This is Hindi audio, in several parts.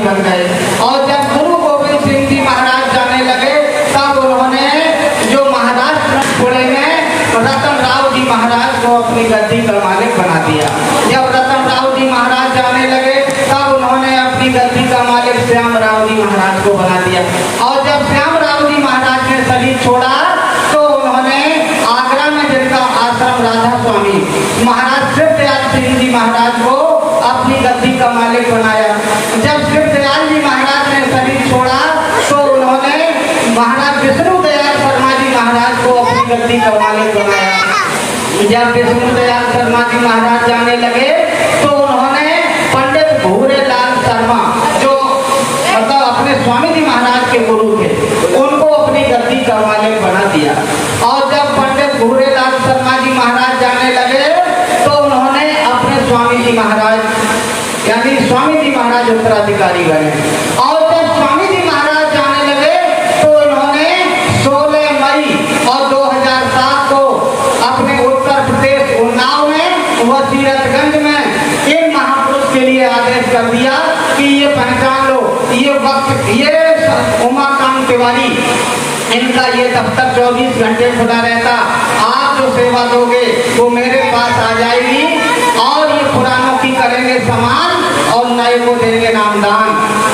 बन गए। और जब गुरु गोविंद सिंह जी महाराज जाने लगे तब उन्होंने जो महाराष्ट्र पुणे में रतन राव जी महाराज को अपनी गद्दी का मालिक बना दिया। जब रतन राव जी महाराज जाने लगे तब उन्होंने अपनी गद्दी का मालिक श्याम राव जी महाराज को बना दिया। और जब श्याम राव जी महाराज ने शरीर छोड़ा तो उन्होंने आगरा में जिनका आश्रम राधा स्वामी महाराज शिवदयाल सिंह जी महाराज को अपनी गद्दी का मालिक बनाया। जब शिवदयाल जी महाराज ने शरीर छोड़ा तो उन्होंने महाराज विष्णु दयाल शर्मा जी महाराज को अपनी गद्दी का मालिक बनाया। जब विष्णु दयाल शर्मा जी महाराज जाने लगे तो उन्होंने पंडित भूरेलाल शर्मा जो मतलब अपने स्वामी जी महाराज के गुरु थे उनको अपनी गद्दी का मालिक बना दिया। और जब पंडित भूरेलाल शर्मा जी महाराज जाने लगे तो उन्होंने अपने स्वामी जी महाराज यानी स्वामी जी महाराज उत्तराधिकारी बने। और जब स्वामी जी महाराज जाने लगे तो उन्होंने 16 मई और 2007 को अपने उत्तर प्रदेश उन्नाव में व सीरतगंज में इन महापुरुष के लिए आदेश कर दिया कि ये पहचान लो, ये वक्त ये उमाकांत तिवारी इनका ये दफ्तर 24 घंटे खुला रहता। आप जो सेवा दोगे वो मेरे पास आ जाएगी और ये पुरानों की करेंगे समान और नए को देंगे नामदान।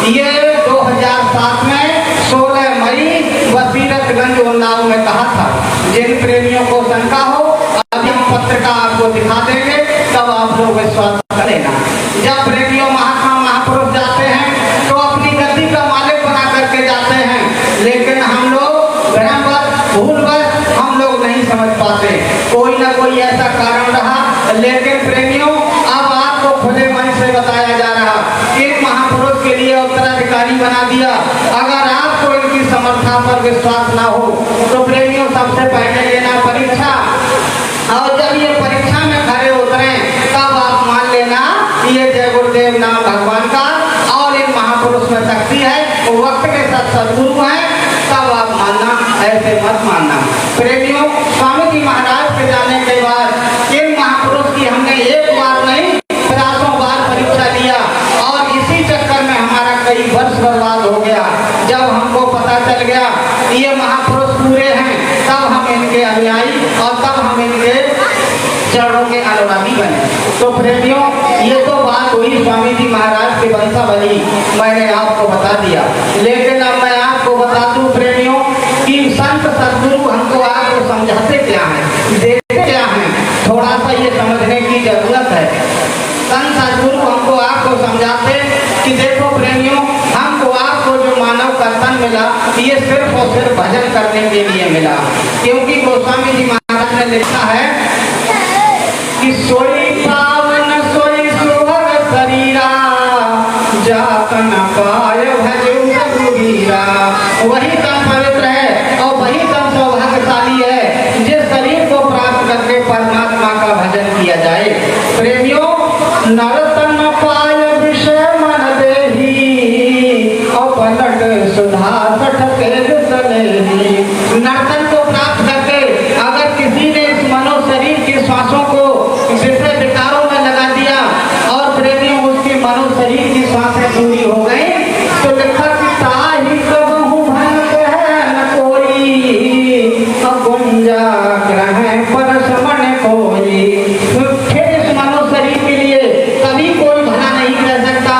ये 2007 में 16 मई वसीरतगंज उन्नाव में कहा था। जिन प्रेमियों को शंका हो अभी हम पत्रिका आपको दिखा देंगे तब आप लोग विश्वास करेगा। जब प्रेमियों महात्मा महापुरुष जाते हैं तो अपनी गद्दी का मालिक बना करके जाते हैं, लेकिन हम लोग भ्रमवश भूलवश हम लोग नहीं समझ पाते। कोई ना कोई ऐसा कारण रहा, लेकिन प्रेमियों अब आपको खुले मन से बताया जा रहा एक महापुरुष के लिए उत्तराधिकारी बना दिया। अगर आपको इनकी समर्था पर विश्वास ना हो तो प्रेमियों सबसे पहले लेना परीक्षा, और जब ये परीक्षा में खड़े उतरे तब आप मान लेना ये जय गुरुदेव नाम भगवान का और इन महापुरुष में शक्ति है, वो वक्त के साथ सदगुरु है, तब आप मानना, ऐसे मत मानना। प्रेमियों स्वामी जी महाराज के जाने के बाद इन महापुरुष की हमने एक बार नहीं 50 बार परीक्षा लिया और इसी चक्कर में हमारा कई वर्ष बर्बाद हो गया। जब हमको पता चल गया ये महापुरुष पूरे हैं तब हम इनके अनुयायी और तब हम इनके चरणों के अनुरागी बने। तो प्रेमियों ये तो बात हुई स्वामी जी महाराज के वंशावली, मैंने आपको बता दिया। लेकिन अब मैं आपको बता दूं प्रेमियों कि संत सदगुरु हमको आपको समझाते क्या हैं, देखते क्या हैं, थोड़ा सा ये समझने की जरूरत है। संत सदगुरु हमको आपको समझाते कि देखो प्रेमियों हमको आपको जो मानव कर्तन मिला ये सिर्फ और सिर्फ भजन करने के लिए मिला, क्योंकि गोस्वामी जी महाराज ने लिखा है कि सोई पावन सोई सुभग शरीरा जातन पाय भजऊ रघुवीरा। वही तन पवित्र है और वही तन सौभाग्यशाली है जिस शरीर को प्राप्त करके परमात्मा का भजन किया जाए। प्रेमियों नरतन पाय विषय मन देही और पलट सुधा सठके सलेही। नर्तन को प्राप्त करके अगर किसी ने इस मनो शरीर के श्वासों को विषय विकारों में लगा दिया और प्रेमियों उसकी मनो शरीर की श्वासें पूरी हो गई तो लिखा कि ताही कबहु भंग है न कोई गुंजा ग्रह परसमन कोई। फिर इस मनो शरीर के लिए कभी कोई भला नहीं कर सकता।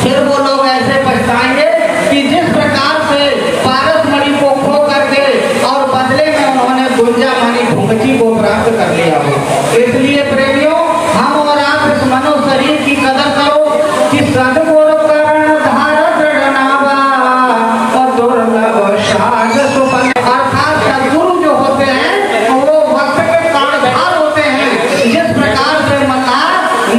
फिर वो लोग ऐसे पछताएंगे कि जिस प्रकार से पारसमणि को खो करके और बदले में उन्होंने गुंजा मानी भूमची को प्राप्त कर लिया हो। इसलिए प्रेमियों हम और आप इस मनो शरीर की कदर करो कि सद्गुरु करण धार दृढ़नावा और दुर्लभ साज सुपन। अर्थात सद्गुरु जो होते हैं वो वक्त के कर्णधार होते हैं। जिस प्रकार से मल्लाह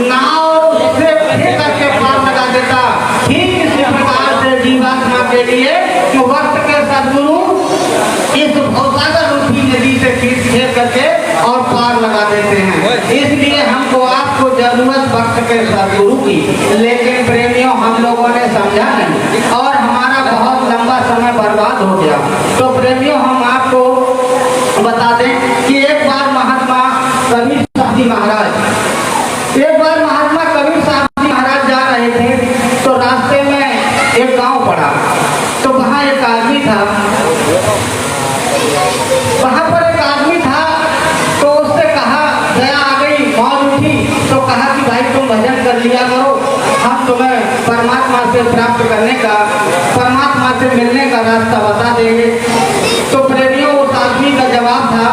नाव से करके पार लगा देता, ठीक इसी प्रकार से जीवात्मा के लिए वक्त के सद्गुरु इस भवसागर रूपी नदी से खींच करके और पार लगा देते हैं। इसलिए हमको आपको जरूरत वक्त के सद्गुरु की, लेकिन प्रेमियों हम लोगों ने समझा नहीं और हमारा बहुत लंबा समय बर्बाद हो गया। तो प्रेमियों हम आपको बता दें कि एक बार महात्मा कबीर साहब जी महाराज जा रहे थे तो रास्ते में हम तुम्हें परमात्मा से प्राप्त करने का, परमात्मा से मिलने का रास्ता बता देंगे। तो प्रेमियों उस आदमी का जवाब था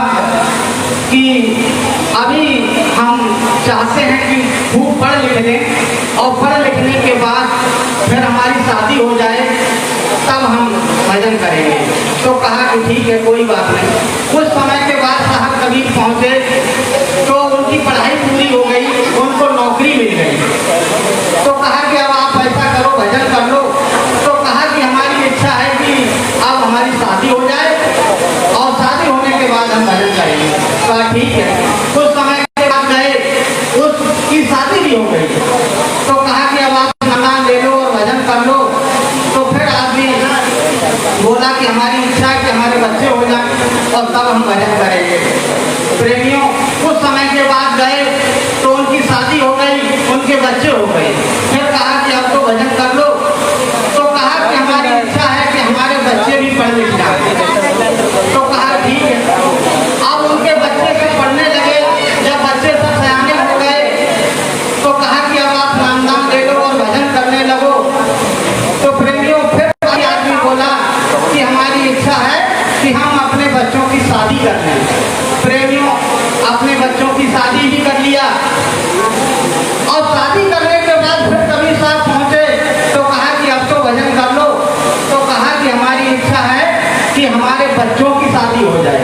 कि अभी हम चाहते हैं कि खूब पढ़ लिख लें और पढ़ लिखने के बाद फिर हमारी शादी हो जाए, तब हम भजन करेंगे। तो कहा कि ठीक है, कोई बात नहीं। कुछ समय के बाद साहब कबीर पहुँचे तो उनकी पढ़ाई पूरी हो गई, उनको नौकरी मिल गई। तो कहा कि अब आप ऐसा करो, भजन कर लो। तो कहा कि हमारी इच्छा है कि अब हमारी शादी हो जाए और शादी होने के बाद हम भजन करेंगे। कहा ठीक है। कुछ समय के बाद गए, उसकी शादी भी हो गई। तो कहा कि अब आप नाम ले लो और भजन कर लो। तो फिर आदमी बोला कि हमारी इच्छा है कि हमारे बच्चे हो जाएं और तब हम भजन करेंगे। प्रेमियों कुछ समय के बाद गए तो उनकी शादी हो गई, उनके बच्चे हो गए। फिर कहा कि अब तो भजन कर लो। तो कहा कि हमारी इच्छा है कि हमारे बच्चे भी पढ़ लिख जाए। तो कहा ठीक है। अब उनके बच्चे से पढ़ने लगे। जब बच्चे सब सयाने हो गए तो कहा कि अब आप नाम ले लो और भजन करने लगो। तो प्रेमियों फिर आदमी बोला कि हमारी इच्छा है कि हम अपने बच्चों की शादी कर लें। प्रेमियों अपने बच्चों की शादी भी कर लिया और शादी करने के बाद फिर कबीर साहब पहुंचे तो कहा कि अब तो भजन कर लो। तो कहा कि हमारी इच्छा है कि हमारे बच्चों की शादी हो जाए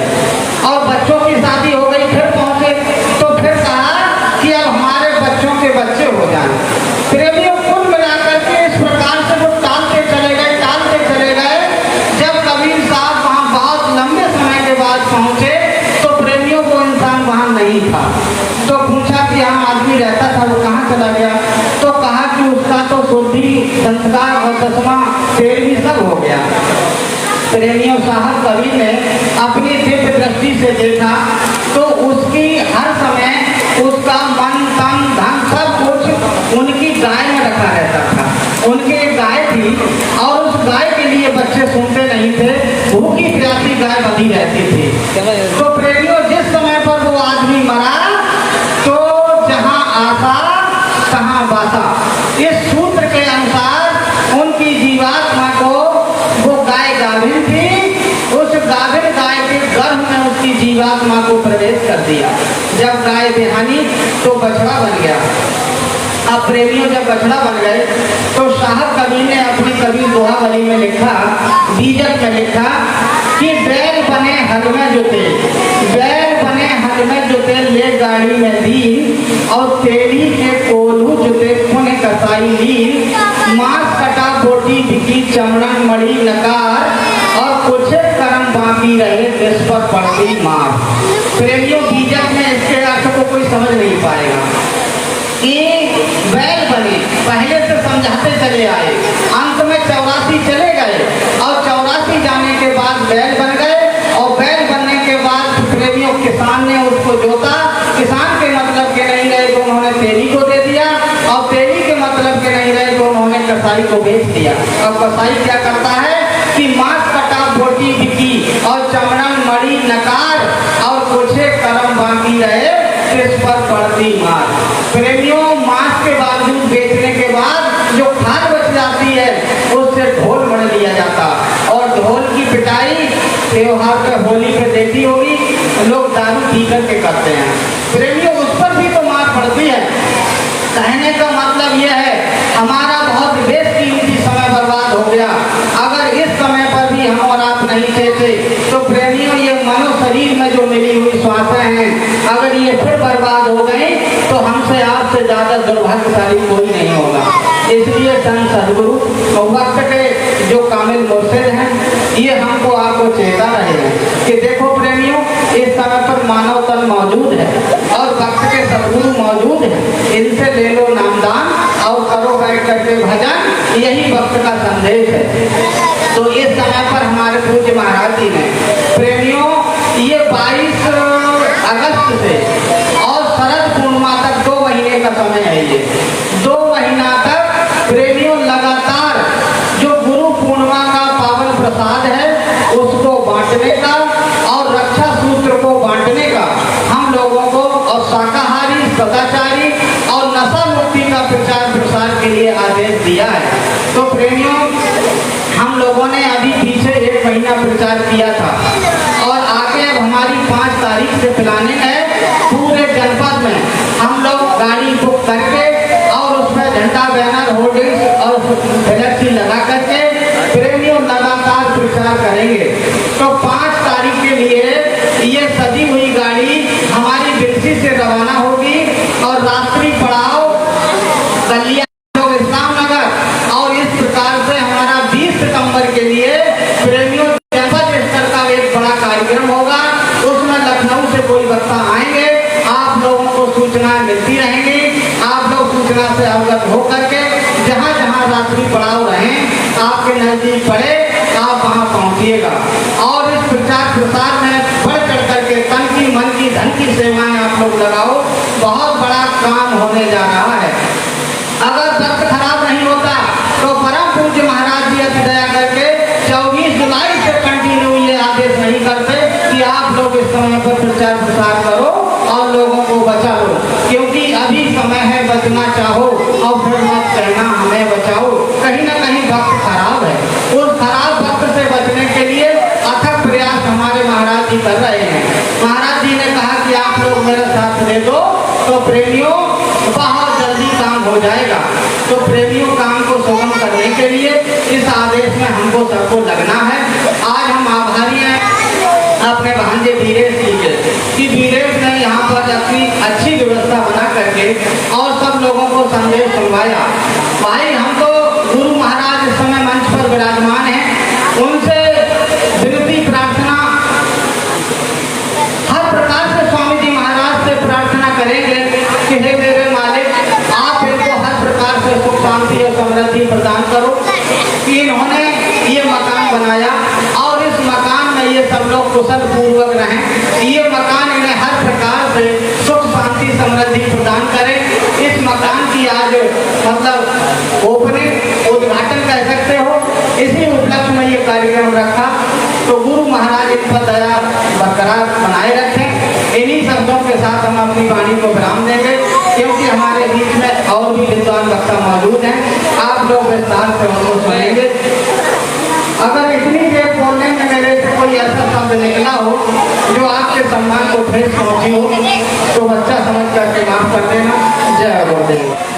और बच्चों की शादी हो गई। फिर पहुंचे तो फिर कहा कि अब हमारे बच्चों के बच्चे हो जाएं। प्रेमियों कुल मिलाकर के इस प्रकार से वो टालते चले गए। जब कबीर साहब वहाँ बहुत लंबे समय के बाद पहुंचे तो प्रेमियों को इंसान वहाँ नहीं था। तो पूछा कि यहाँ आदमी रहता था, वो कहाँ चला गया? तो कहा कि उसका तो शुद्धि, संस्कार और चश्मा, तेल भी सब हो गया। प्रेमियों साहब कबीर ने अपनी दिव्य दृष्टि से देखा तो उसकी हर समय उसका मन, तन, धन सब कुछ उनकी गाय में रखा रहता था। उनकी एक गाय थी और उस गाय के लिए बच्चे सुनते नहीं थे, भूखी प्यासी गाय बंधी रहती थी। तो प्रेमियों जिस समय पर वो आदमी मरा तो जहाँ आशा तहाँ बासा, इस सूत्र के अनुसार उनकी जीवात्मा को, वो गाय गाभिन थी, उस गाभिन गाय के गर्भ में उसकी जीवात्मा को प्रवेश कर दिया। जब गाय बिहानी तो बछड़ा बन गया। अब प्रेमियों जब बछड़ा बन गए तो साहब कबीर ने अपनी कबीर दोहावली में लिखा, बीजक में लिखा कि बैल बने हल में जुते, बैल बने हल में जुते ले गाड़ी में दी और तेली के कोलू जुते पुण्य कसाई ली, मांस कटा बोटी बिकी चमड़न मड़ी नकार और कुछ कर्म बाकी रहे देश पर पड़ती मार। प्रेमियों बीजक में इसके अर्थ को कोई समझ नहीं पाएगा कि बैल बने, पहले से समझाते चले आए, अंत में 84 चले गए और 84 जाने के बाद बैल बन गए और बैल बनने के बाद प्रेमियों किसान ने उसको जोता। किसान के मतलब के नहीं रहे तो उन्होंने तेली को दे दिया और तेली के मतलब के नहीं रहे तो उन्होंने कसाई को बेच दिया। और कसाई क्या करता है कि मांस कटा बोटी बिकी और चमड़न मड़ी नकार और कुछ कर्म बाकी रहे किस पर पड़ती मार। प्रेमियों मांस के बावजूद बेचने के बाद जो खाद बच जाती है उससे ढोल बन लिया जाता और ढोल की पिटाई त्योहार पे, होली पे देखी होगी, लोग दारू पी करके करते हैं। प्रेमियों उस पर भी तो मार पड़ती है। कहने का मतलब यह है हमारा बहुत बेशकीमती समय बर्बाद हो गया। अगर इस समय पर भी हम और आप नहीं थे तो प्रेमियों ये मनो शरीर में जो मिली हुई श्वासें हैं, अगर ये फिर बर्बाद हो गई तो हमसे आपसे ज्यादा दुर्भाग्यशाली कोई नहीं होगा। इसलिए संत सदगुरु वक्त के जो कामिल मुर्शिद हैं ये हमको आपको चेता रहे हैं कि देखो प्रेमियों इस समय पर मानव तन मौजूद है और वक्त के सदगुरु मौजूद है, इनसे ले लो नामदान और करो बैठ करके भजन, यही वक्त का संदेश है। तो इस समय पर हमारे पूज्य महाराज जी ने प्रेमियों ये 22 अगस्त से और शरद पूर्णिमा तक 2 महीने का समय है। ये 2 महीना तक प्रेमियों लगातार जो गुरु पूर्णिमा का पावन प्रसाद है उसको बांटने का और रक्षा सूत्र को बांटने का हम लोगों को और शाकाहारी, सदाचारी और नशा मुक्ति का प्रचार प्रसार के लिए मिलती रहेंगी। आप लोग सूचना से अवगत हो करके जहाँ जहाँ रात्रि पड़ाव रहें आपके नजदीक पड़े आप वहाँ पहुँचिएगा और इस प्रचार प्रसार में बढ़ चढ़ करके तन की मन की धन की सेवाएं आप लोग लगाओ। बहुत बड़ा काम होने जा रहा है। अगर वक्त खराब नहीं होता तो परम पूज्य महाराज जी अति दया करके 24 जुलाई से कंटिन्यू ये आदेश नहीं करते कि आप लोग इस समय पर प्रचार प्रसार करो और लोगों को बचा लो, क्योंकि अभी समय है बचना चाहो और फिर मत कहना हमें बचाओ। कहीं ना कहीं वक्त खराब है। उस खराब वक्त से बचने के लिए अथक प्रयास हमारे महाराज जी कर रहे हैं। महाराज जी ने कहा कि आप लोग मेरा साथ दे दो तो प्रेमियों बहुत जल्दी काम हो जाएगा। तो प्रेमियों काम को सुगम करने के लिए इस आदेश में हमको सबको लगना है। आज हम आभारी हैं अपने भांजे वीरेश जी के कि वीरेश ने यहाँ पर अपनी अच्छी व्यवस्था बना करके और सब लोगों को संदेश सुनवाया। भाई हम तो गुरु महाराज इस समय मंच पर विराजमान हैं, उनसे विनती प्रार्थना हर प्रकार से स्वामी जी महाराज से प्रार्थना करेंगे कि हे मेरे मालिक आप इनको हर प्रकार से सुख शांति और समृद्धि प्रदान करो कि इन्होंने ये मकान बनाया और इस मकान में ये सब लोग कुशल पूर्वक रहें। ये मकान इन्हें हर प्रकार से सुख शांति समृद्धि प्रदान करे। इस मकान की आज मतलब ओपनिंग उद्घाटन कह सकते हो, इसी उपलक्ष्य में ये कार्यक्रम रखा। तो गुरु महाराज इन पर दया बरकरार बनाए रखें। इन्हीं शब्दों के साथ हम अपनी वाणी को विराम देंगे, क्योंकि हमारे बीच में और भी विद्वान वक्ता मौजूद हैं। आप लोग विस्तार से उनको सुनेंगे। अगर इतनी देर बोलने में मेरे से कोई ऐसा शब्द निकला हो जो आपके सम्मान को ठेस पहुंची हो तो बच्चा समझ करके माफ कर देना। जय गुरुदेव।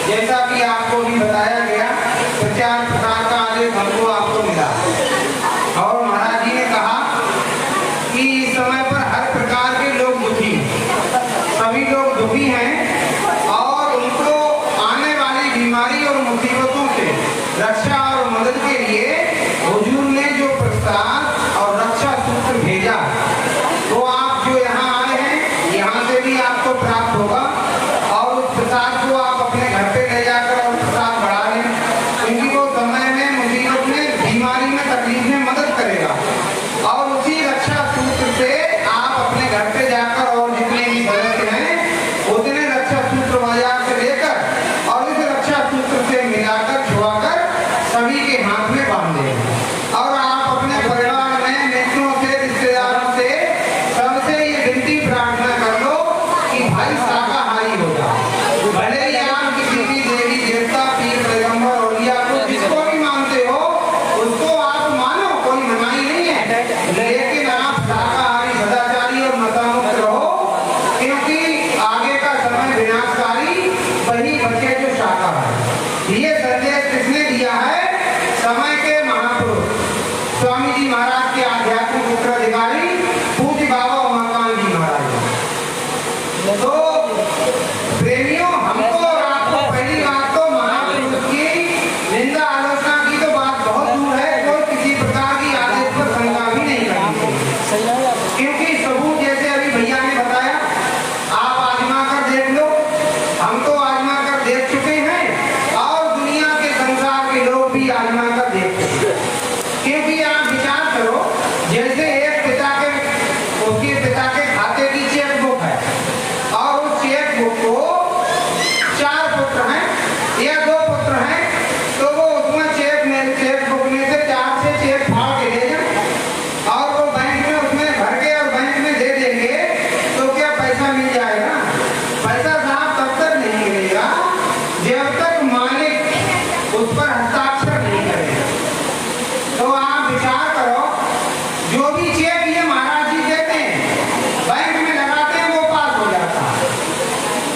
जैसा कि आपको भी बताया गया, प्रचार प्रसार का आदेश हमको आपको मिला और महाराज जी ने कहा कि इस समय पर हर प्रकार के लोग दुखी, सभी लोग दुखी हैं और उनको आने वाली बीमारी और मुसीबतों से रक्षा और मदद के लिए हुजूर ने जो प्रसाद और रक्षा सूत्र भेजा, तो आप जो यहाँ आए हैं यहाँ से भी आपको प्राप्त होगा और उस प्रसाद को आप अपने घर पे ले जाकर और प्रसाद बढ़ा लें, क्योंकि वो समय में मुसीबत में बीमारी में तकलीफ में मदद करेगा। और उसी रक्षा सूत्र से आप अपने घर पे जाकर और जितने भी सदस्य हैं उतने रक्षा सूत्र बाजार से लेकर और इस रक्षा सूत्र से मिलाकर छुआकर सभी के हाथ में बांध दें और आप अपने परिवार में मित्रों से रिश्तेदारों से सबसे ये विनती प्रार्थना कर लो कि भाई शाकाहारी हो जाओ। भले ही आप किसी भी देवी देवता पीर पैगंबर औलिया को जिसको भी मानते हो उसको आप मानो, कोई मनाही नहीं है, लेकिन आप शाकाहारी सदाचारी और नशामुक्त रहो, क्योंकि आगे का समय विनाशकारी वही बचे जो शाकाहारी। ये संदेश किसने दिया है? समय के महापुरुष स्वामी जी महाराज के आध्यात्मिक उत्तराधिकारी पूज्य बाबा उमाकांत जी महाराज। तो प्रेमियों, हमको और आपको पहली बात तो महापुरुष की निंदा आलोचना की तो बात बहुत दूर है, कोई किसी प्रकार की आदेश पर शंका भी नहीं करनी, क्योंकि सबूत जैसे अभी भैया ने बताया आप आजमा कर देख लो, हम तो आजमा कर देख चुके हैं और दुनिया के संसार के लोग भी आजमा कर देख चुके हैं। क्योंकि आप विचार करो, जैसे एक पिता के उसके पिता के खाते की चेक बुक है और उस चेक बुक को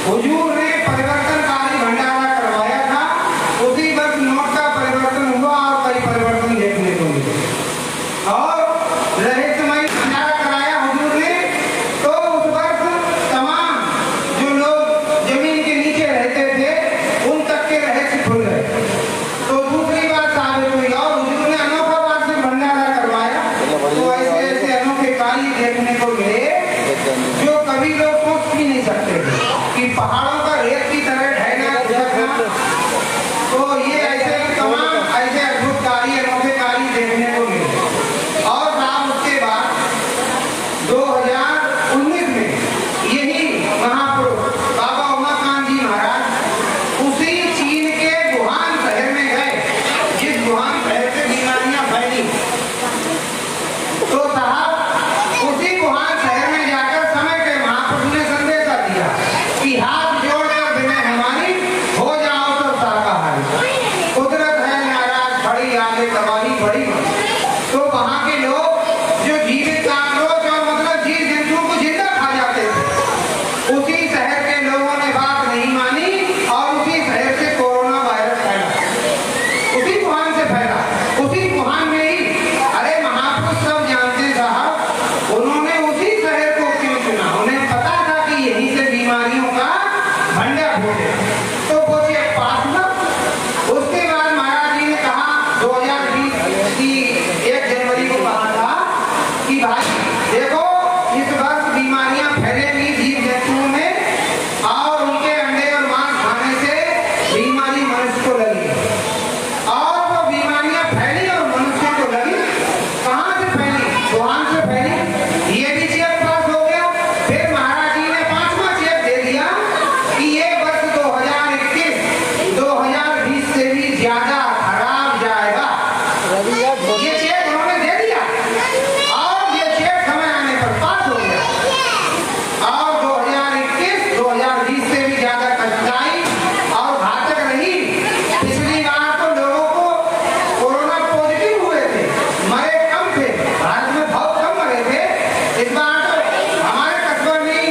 हुजूर ने परिवर्तनकारी भंडारा करवाया था। उसी वक्त नोट का परिवर्तन हुआ और कई परिवर्तन देखने को मिले और रहस्यमय भंडारा कराया हुजूर ने। तो उस वक्त तमाम जो लोग जमीन के नीचे रहते थे उन तक के रहस्य खुल गए। तो दूसरी बात साबित हुई और हुजूर ने अनोखा बात से भंडारा करवाया। तो ऐसे ऐसे अनोखे कार्य देखने को मिले जो कभी लोग सोच भी नहीं सकते थे कि पहाड़ों का रेत की तरह ढहना झुकना। तो ये ऐसे तमाम ऐसे अद्भुत कार्य अनोखे कार्य देखने को मिले। और साहब उसके बाद 2019 में यही महापुरुष बाबा उमाकांत जी महाराज उसी चीन के वुहान शहर में गए जिस वुहान शहर से बीमारियां फैली। तो साहब उसी वुहान शहर में जाकर समय के महापुरुष ने संदेशा दिया कि हाथ जोड़कर बिना हमारी हो जाओ तो शाकाहारी। कुदरत है नाराज खड़ी आगे तबाही बड़ी। तो वहां के लोग जो जीवित काकरोच और मतलब जीव जंतुओं को जिंदा खा जाते थे उसी शहर के लोगों ने बात नहीं मानी और उसी शहर से कोरोना वायरस फैला। उसी वुहान से फैला। उसी वुहान में ही अरे महापुरुष सब जानते साहब उन्होंने उसी शहर को क्यों चुना? उन्हें पता था कि यहीं से बीमारियों का भंडार फूटे। तो बोले पास ना। उसके बाद महाराज जी ने कहा 2020 की 1 जनवरी को कहा था कि भाई देखो इस वर्ष बीमारियां फैलेंगी जीव जंतुओं में और उनके अंडे और मांस खाने से बीमारी मनुष्य को लगी। और वो बीमारियां फैली और मनुष्य को लगी। कहां से फैली? वुहान से फैली। ये भी चेक पास हो गया। फिर महाराज जी ने 5वां चेक दे दिया कि ये वर्ष 2021 2020 से भी ज्यादा खराब जाएगा। ये चेक उन्होंने दे दिया और ये चेक समय आने पर पास हो गया। और 2021 2020 से भी ज्यादा कठिनाई और घातक रही। पिछली बार तो लोगों को कोरोना पॉजिटिव हुए थे, मरे कम थे। भारत में बहुत कम मरे थे। इस बार तो हमारे कस्बे में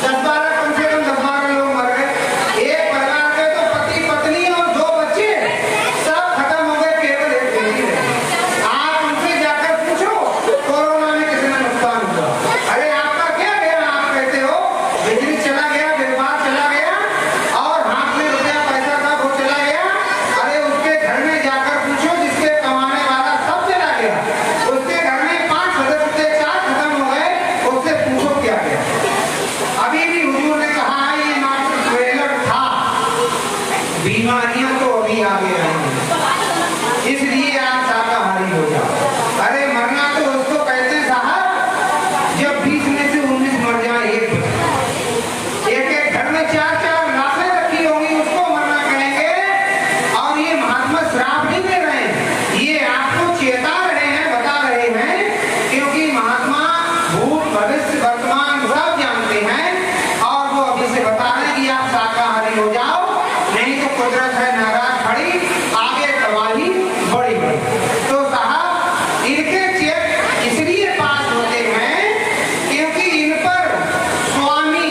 10-12 कम से कम 10-12 लोग मर गए। एक परिवार के तो पति पत्नी और 2 बच्चे सब खत्म हो गए। केवल एक बेटी रही। आप उनसे जाकर पूछो कोरोना में कितना नुकसान हुआ। अरे आपका क्या गया? आप कहते हो बिजली चला गया, व्यापार चला गया और हाथ में रुपया पैसा था वो चला गया। अरे उसके घर में जाकर पूछो जिसके कमाने वाला सब चला गया। उसके घर में 5 सदस्य थे, 4 खत्म हो गए। उससे पूछो क्या गया। अभी भी हुजूर ने कहा है ये मात्र ट्रेलर था, बीमारियां तो अभी आगे आएंगी। इसलिए आप शाकाहारी हो जाओ। अरे मरना तो उसको कहते साहब जब 20 में से 19 मर जाए। एक घर में 4-4 लाशें रखी होंगी उसको मरना कहेंगे। और ये महात्मा श्राप नहीं दे रहे हैं, ये आपको चेता रहे हैं, बता रहे हैं। क्योंकि महात्मा भूत भविष्य वर्तमान सब जानते हैं और वो अभी से बता रहे हैं कि आप शाकाहारी हो जाओ, नहीं तो कुदरत है नाराज खड़ी आगे तबाही बड़ी बड़ी। तो साहब इनके चेक इसलिए पास होते हैं क्योंकि इन पर स्वामी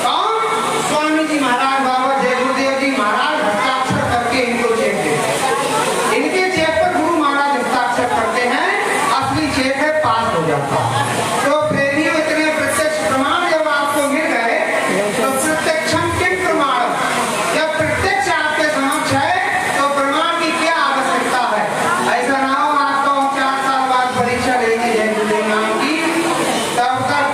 कौन? स्वामी जी महाराज बाबा जय गुरुदेव जी महाराज हस्ताक्षर करके इनको चेक देते। इनके चेक पर गुरु महाराज हस्ताक्षर करते हैं, असली चेक है पास हो जाता है। तो प्रेमियों इतने प्रत्यक्ष प्रमाण जब आपको मिल गए तो प्रत्यक्षम किम प्रमाण। जब प्रत्यक्ष आपके समक्ष है तो प्रमाण की क्या आवश्यकता है? ऐसा ना हो आपको 4 साल बाद परीक्षा लेनी जय गुरुदेव नाम की, तब तक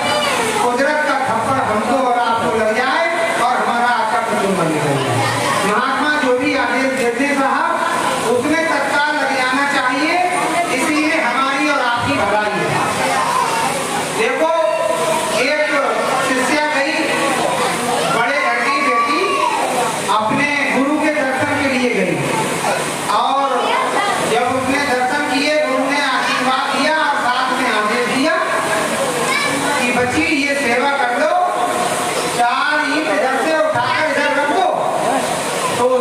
कुदरत का थप्पड़ हमको और आपको लग जाए और हमारा आपका कुटुंब निकल जाए। महात्मा जो भी आदेश देते साहब उसमें तत्काल लग जाना चाहिए। इसीलिए हमारी और आपकी भलाई है। देखो एक शिष्या गई, बड़े घर की बेटी अपने गुरु के दर्शन के लिए गई और जब उसने दर्शन किए गुरु ने आशीर्वाद दिया और साथ में आदेश दिया कि बच्ची ये सेवा कर लो, 4 ईंट इधर से उठाकर इधर रख दो। तो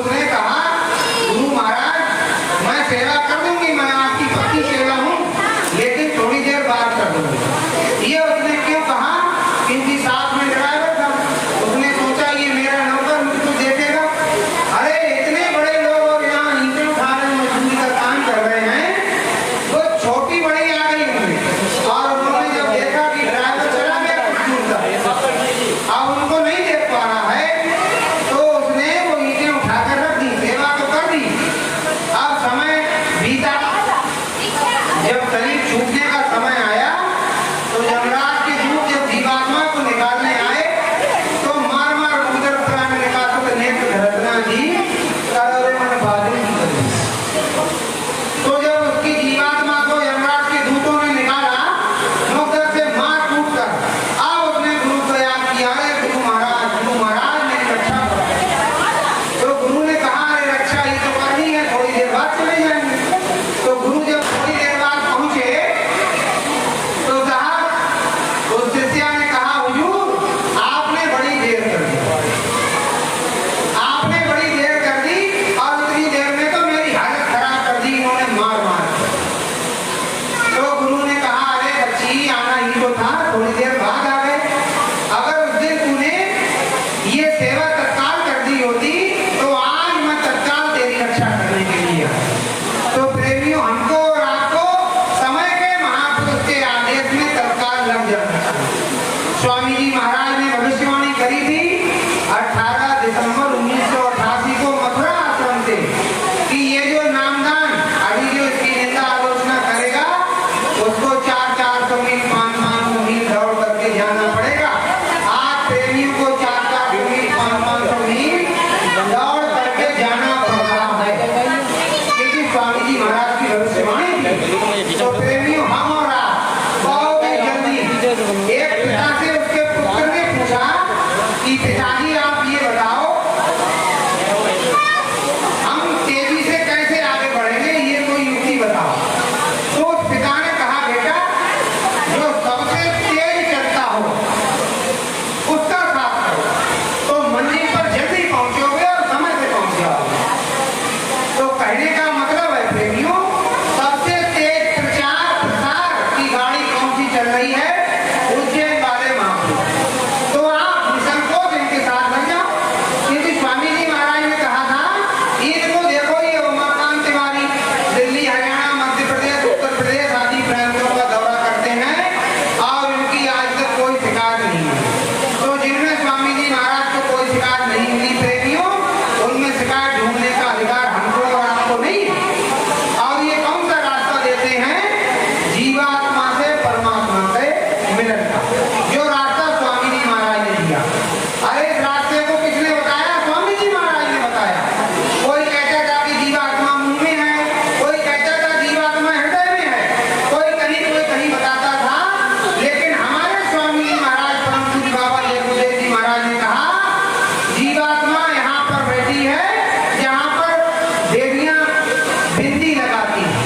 ये सेवा तत्काल कर दी होती तो आज मैं तत्काल तेरी रक्षा करने के लिए आया। तो प्रेमियों, हमको और आपको समय के महापुरुष के आदेश में तत्काल लग जाना चाहिए। स्वामी जी महाराज ने भविष्यवाणी करी थी 18 दिसंबर 1988 को मथुरा आश्रम से कि ये जो नामदान अभी जो इसकी निंदा आलोचना करेगा उसको 400 मील 500 मील दौड़ करके जाना पड़ेगा। आज प्रेमियों को 400 मील 500 मील दौड़ करके जाना पड़ रहा है क्योंकि स्वामी जी महाराज की भविष्यवाणी थी। तो प्रेमियों, हम और आप बहुत ही जल्दी एक पिता से उसके पुत्र ने पूछा कि पिताजी आप ये बताओ हम तेजी से कैसे आगे बढ़ेंगे, ये कोई युक्ति बताओ। तो उस पिता ने कहा बेटा जो सबसे तेज चलता हो उसका साथ करो तो मंजिल पर जल्दी पहुंचोगे और समय से पहुंच जाओगे। तो कहने का मतलब है प्रेमियों, सबसे तेज प्रचार प्रसार की गाड़ी कौन सी चल रही है? उज्जैन वाले महापुरुष। तो आप निसंकोच इनके साथ लग जाओ क्योंकि स्वामी जी महाराज ने कहा था इनको देखो, ये उमाकांत तिवारी दिल्ली, हरियाणा, मध्य प्रदेश, उत्तर प्रदेश आदि प्रांतों का दौरा करते हैं और इनकी आज तक कोई शिकायत नहीं है। तो जिनमें स्वामी जी महाराज को कोई शिकायत नहीं मिली प्रेमियों, उनमें शिकायत ढूंढने का अधिकार हमको और आपको नहीं है। और ये कौन सा रास्ता देते हैं? जीवात्मा से परमात्मा से मिलन का, जो रास्ता स्वामी जी महाराज ने दिया। अरे इस रास्ते को किसने बताया? स्वामी जी महाराज ने बताया। कोई कहता था कि जीवात्मा मुंह में है, कोई कहता था जीवात्मा हृदय में है, कोई कहीं बताता था, लेकिन हमारे स्वामी जी महाराज परम पूज्य बाबा जगदेव जी महाराज ने कहा जीवात्मा यहाँ पर बैठी है जहाँ पर देवियां बिंदी लगाती हैं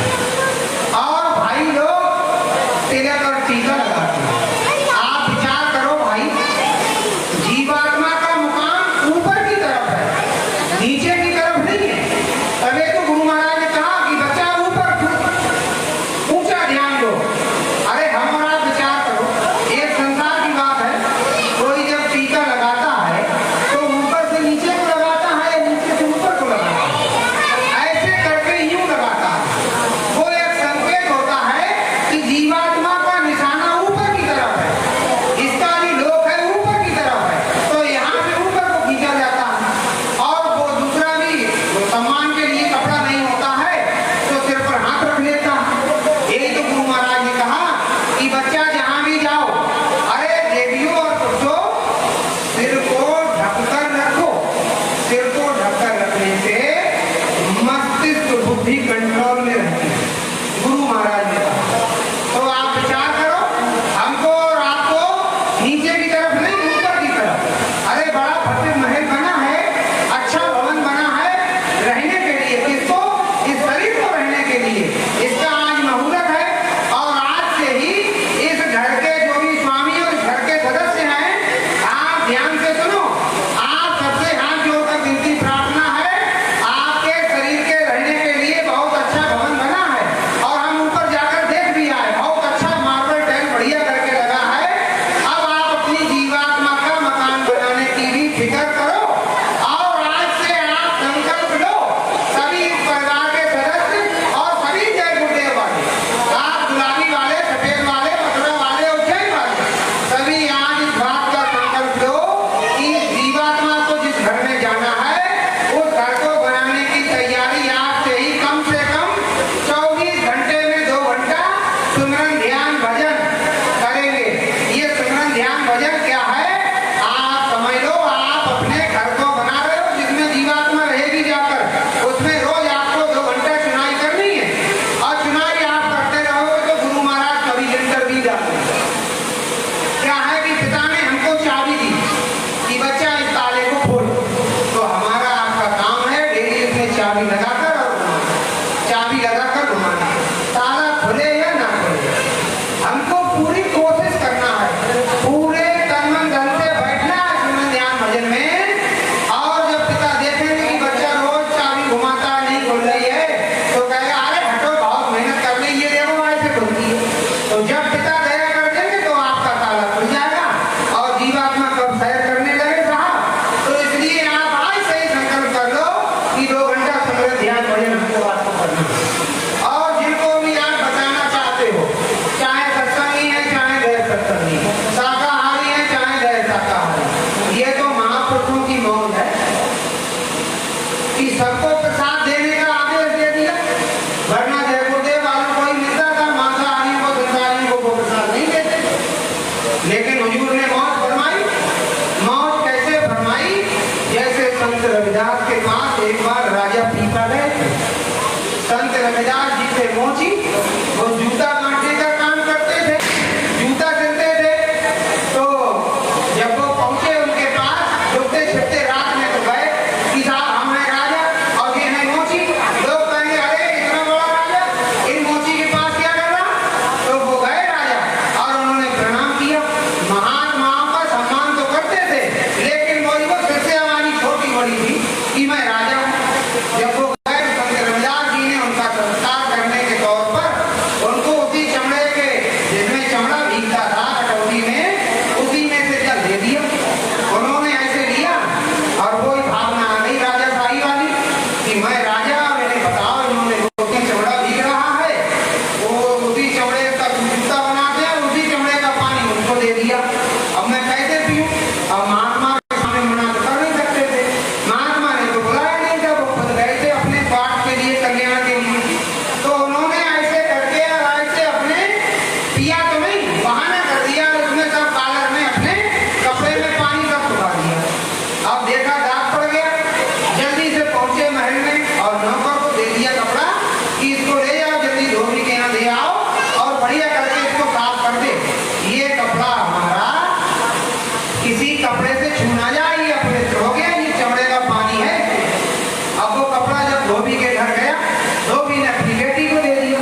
और भाई लोग तिलक और टीका लगाते हैं। आप विचार करो भाई, जीवात्मा का मुकाम ऊपर की तरफ है, नीचे की तरफ नहीं है। तभी तो गुरु महाराज ने कहा कि बच्चा ऊपर ऊंचा ध्यान दो। अरे हम और आप विचार करो, एक संसार की बात है, कोई जब टीका लगाता है तो ऊपर से नीचे को लगाता है या नीचे से ऊपर को लगाता है? ऐसे करके यूं लगाता है। वो एक संकेत होता है कि जीवात्मा का निशाना ऊपर की तरफ है, इसका भी लोक है ऊपर की तरफ है, तो यहाँ से ऊपर को खींचा जाता है। और वो दूसरा भी वो सम्मान के लिए कपड़ा नहीं होता है तो सिर पर हाथ रख लेता है। यही तो गुरु महाराज ने कहा कि बच्चा जहाँ भी जाओ, अरे देवियों और पुरुषों, सिर को ढककर रखो। सिर को ढककर रखने से मस्तिष्क बुद्धि कंट्रोल में रहती है, गुरु महाराज ने कहा। तो आप विचार करो, हमको और आपको नीचे की तरफ नहीं ऊपर की तरफ। अरे बड़ा भव्य महल बना है, अच्छा भवन बना है रहने के लिए, किसको? इस शरीर को रहने के लिए। इसका आज मुहूर्त है और आज से ही इस घर के जो भी स्वामी और इस घर के सदस्य हैं, आप ध्यान से सुनो। आप सबसे हाथ जोड़कर विनती प्रार्थना है, आपके शरीर के रहने के लिए बहुत अच्छा भवन बना है और हम ऊपर जाकर देख भी आए, बहुत अच्छा मार्बल टाइल बढ़िया करके लगा है। अब आप अपनी जीवात्मा का मकान बनाने की भी फिक्र करो और आज से आप संकल्प लो, सभी परिवार के सदस्य और सभी जय गुरुदेव वाले, आप गुलाबी वाले, सफेद वाले, मथुरा वाले, उज्जैन वाले, सभी आज इस बात का संकल्प लो कि जीवात्मा को जिस घर में जाना है उस घर को बनाने की तैयारी आज से ही कम से कम 24 घंटे में 2 घंटा सुमरन ध्यान भजन करेंगे। ये सुमरन ध्यान भजन क्या है? आप समझ लो, आप अपने एक बार राजा पीपा गए थे। संत रविदास जी थे मोची, वो जूता काटने का काम करते थे, जूता सिलते थे। तो जब वो पहुंचे उनके पास, डूबते छिपते रात में तो गए कि साहब हम हैं राजा और ये है मोची। लोग कहेंगे अरे इतना बड़ा राजा इन मोची के पास क्या कर रहा। तो वो गए राजा और उन्होंने प्रणाम किया। महात्माओं का सम्मान तो करते थे, लेकिन वो शिष्य हमारी छोटी बड़ी थी कि मैं राजा हूँ। जब वो गए संत रविदास जी ने उनका संस्कार करने के तौर पर उनको उसी चमड़े के, जिसमें चमड़ा भीगता था कटोरी में, उसी में से जल दे दिया। उन्होंने ऐसे लिया और वो भावना आ गई राजा शाही वाली कि मैं राजा, मैंने बताओ इन्होंने उसी चमड़ा भीग रहा है, वो उसी चमड़े का जूता बनाते हैं, उसी चमड़े का पानी उनको दे दिया। अब मैं कैसे पीऊं। अब महात्मा के सामने मना तो कर नहीं सकते थे। महात्मा ने तो बुलाया नहीं था, वो खुद गए थे अपने स्वार्थ के लिए, कल्याण के लिए। तो उन्होंने ऐसे करके और ऐसे अपने पिया तो नहीं, बहाना कर दिया, उसमें सब कॉलर में अपने कपड़े में पानी सब छुपा दिया। अब देखा दाग पड़ गया, जल्दी से पहुंचे महल में और नौकर को दे दिया कपड़ा कि इसको ले जाओ, जल्दी धोबी के यहाँ ले आओ और बढ़िया करके इसको साफ कर दे। ये कपड़ा हमारा किसी कपड़े से छू ना जाए, ये अपवित्र हो गया, ये चमड़े का पानी है। अब वो कपड़ा जब धोबी के घर गया, धोबी ने अपनी बेटी को दे दिया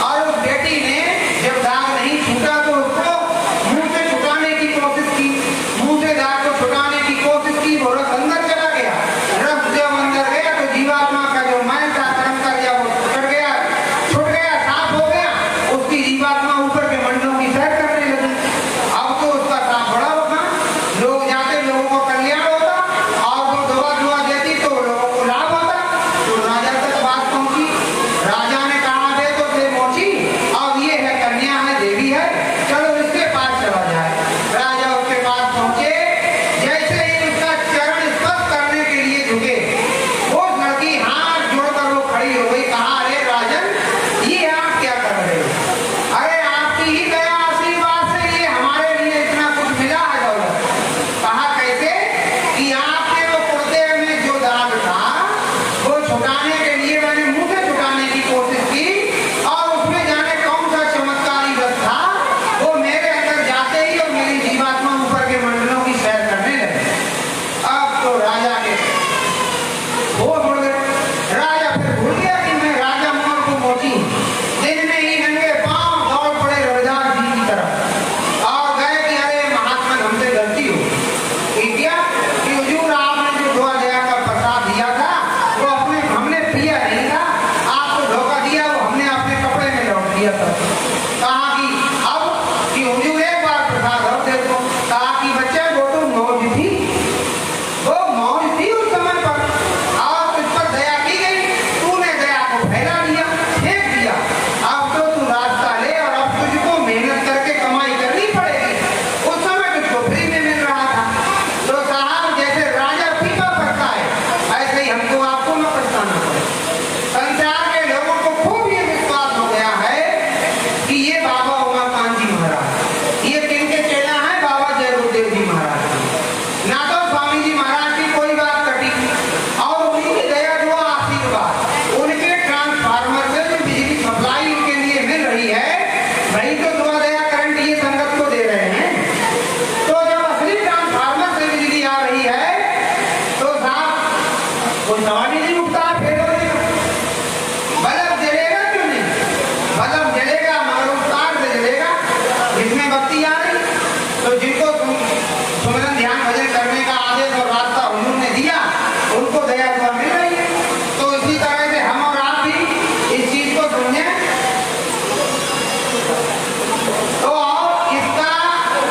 और उस बेटी ने जब दाग नहीं छूटा तो उसको मुंह से छुटाने की कोशिश की, मुंह से दाग को छुटाने की कोशिश की। वो रस अंदर चला गया, रस जब अंदर गया तो जीवात्मा का जो मैं था कर्म कर गया, वो छुट गया, साफ हो गया। उसकी जीवात्मा ऊपर के मंडलों की सैर करने लगी। अब तो उसका साफ बड़ा होगा, लोग जाते, लोगों को कल्याण होता और वो दुआ देती तो लोगों को लाभ होता। तो राजा तक बात पहुंची। राजा ने कहा दे तो थे मोची, अब ये है कन्या है, देवी है, चलो इसके पास चला जाए। राजा उसके पास पहुंचे, जैसे ही उसका चरण स्पर्श करने के लिए झुके, वो लड़की हाथ जोड़कर वो खड़ी हो गई। कहा अरे राजन, ये आप क्या कर रहे हो। अरे आपकी ही दया आशीर्वाद से ये हमारे लिए इतना कुछ मिला है दौलत। कहा कैसे कि आपके वो कुर्ते में जो दाग था वो छुटाने के लिए मैंने मुंह से छुटाने की कोशिश की और उसमें जाने कौन सा चमत्कारी रस था, वो मेरे अंदर जाते ही और मेरी जीवात्मा ऊपर के मंडलों की सैर करने लगे। अब तो राजा के होश उड़ गए। राजा फिर भूल गया कि मैं राजा मोहन को मोची। दिन में ही नंगे पांव दौड़ पड़े रविदास जी की तरफ और गए कि अरे महात्मा हमसे गलती हो गई। क्या कि हुजूर आपने जो दुआ दया का प्रसाद दिया था वो हमने पिया नहीं था, आपको धोखा दिया, वो हमने अपने कपड़े में लौट दिया था। कहा कि अब कि हुजूर एक बार प्रसाद और दे दो। कहा कि बच्चे वो तो मौज थी, वो मौज थी उस समय पर, और तुझ पर दया की गई, तूने दया को फैला दिया, फेंक दिया। अब तो तू रास्ता ले और अब तुझको मेहनत करके कमाई करनी पड़ेगी। उस समय तुझको फ्री में मिल रहा था। तो साहब जैसे राजा पीपा पड़ता है, ऐसे ही हमको आपको न पछताना पड़े। संसार के लोगों को खूब ये विश्वास हो गया है कि ये बाबा उमाकांत जी महाराज, ये किनके चेला है, बाबा जय गुरुदेव जी महाराज। ना तो स्वामी जी महाराज की कोई बात कटी और उनकी दया दुआ आशीर्वाद, उनके ट्रांसफार्मर से जो बिजली सप्लाई उनके लिए मिल रही है, वही तो दुआ दया करंट ये संगत को दे रहे हैं। तो जब असली ट्रांसफार्मर से बिजली आ रही है तो साहब कोई सवाल ही नहीं उठता है फेल होने का। बल्ब जलेगा क्यों नहीं, बल्ब जलेगा मगर उस तार से जलेगा जिसमें बत्ती आ रही। तो जिनको सुमिरन ध्यान भजन करने का आदेश और रास्ता हुजूर ने दिया, उनको दया दुआ मिल रही है। तो इसी तरह से हम और आप भी इस चीज को समझें। तो और इसका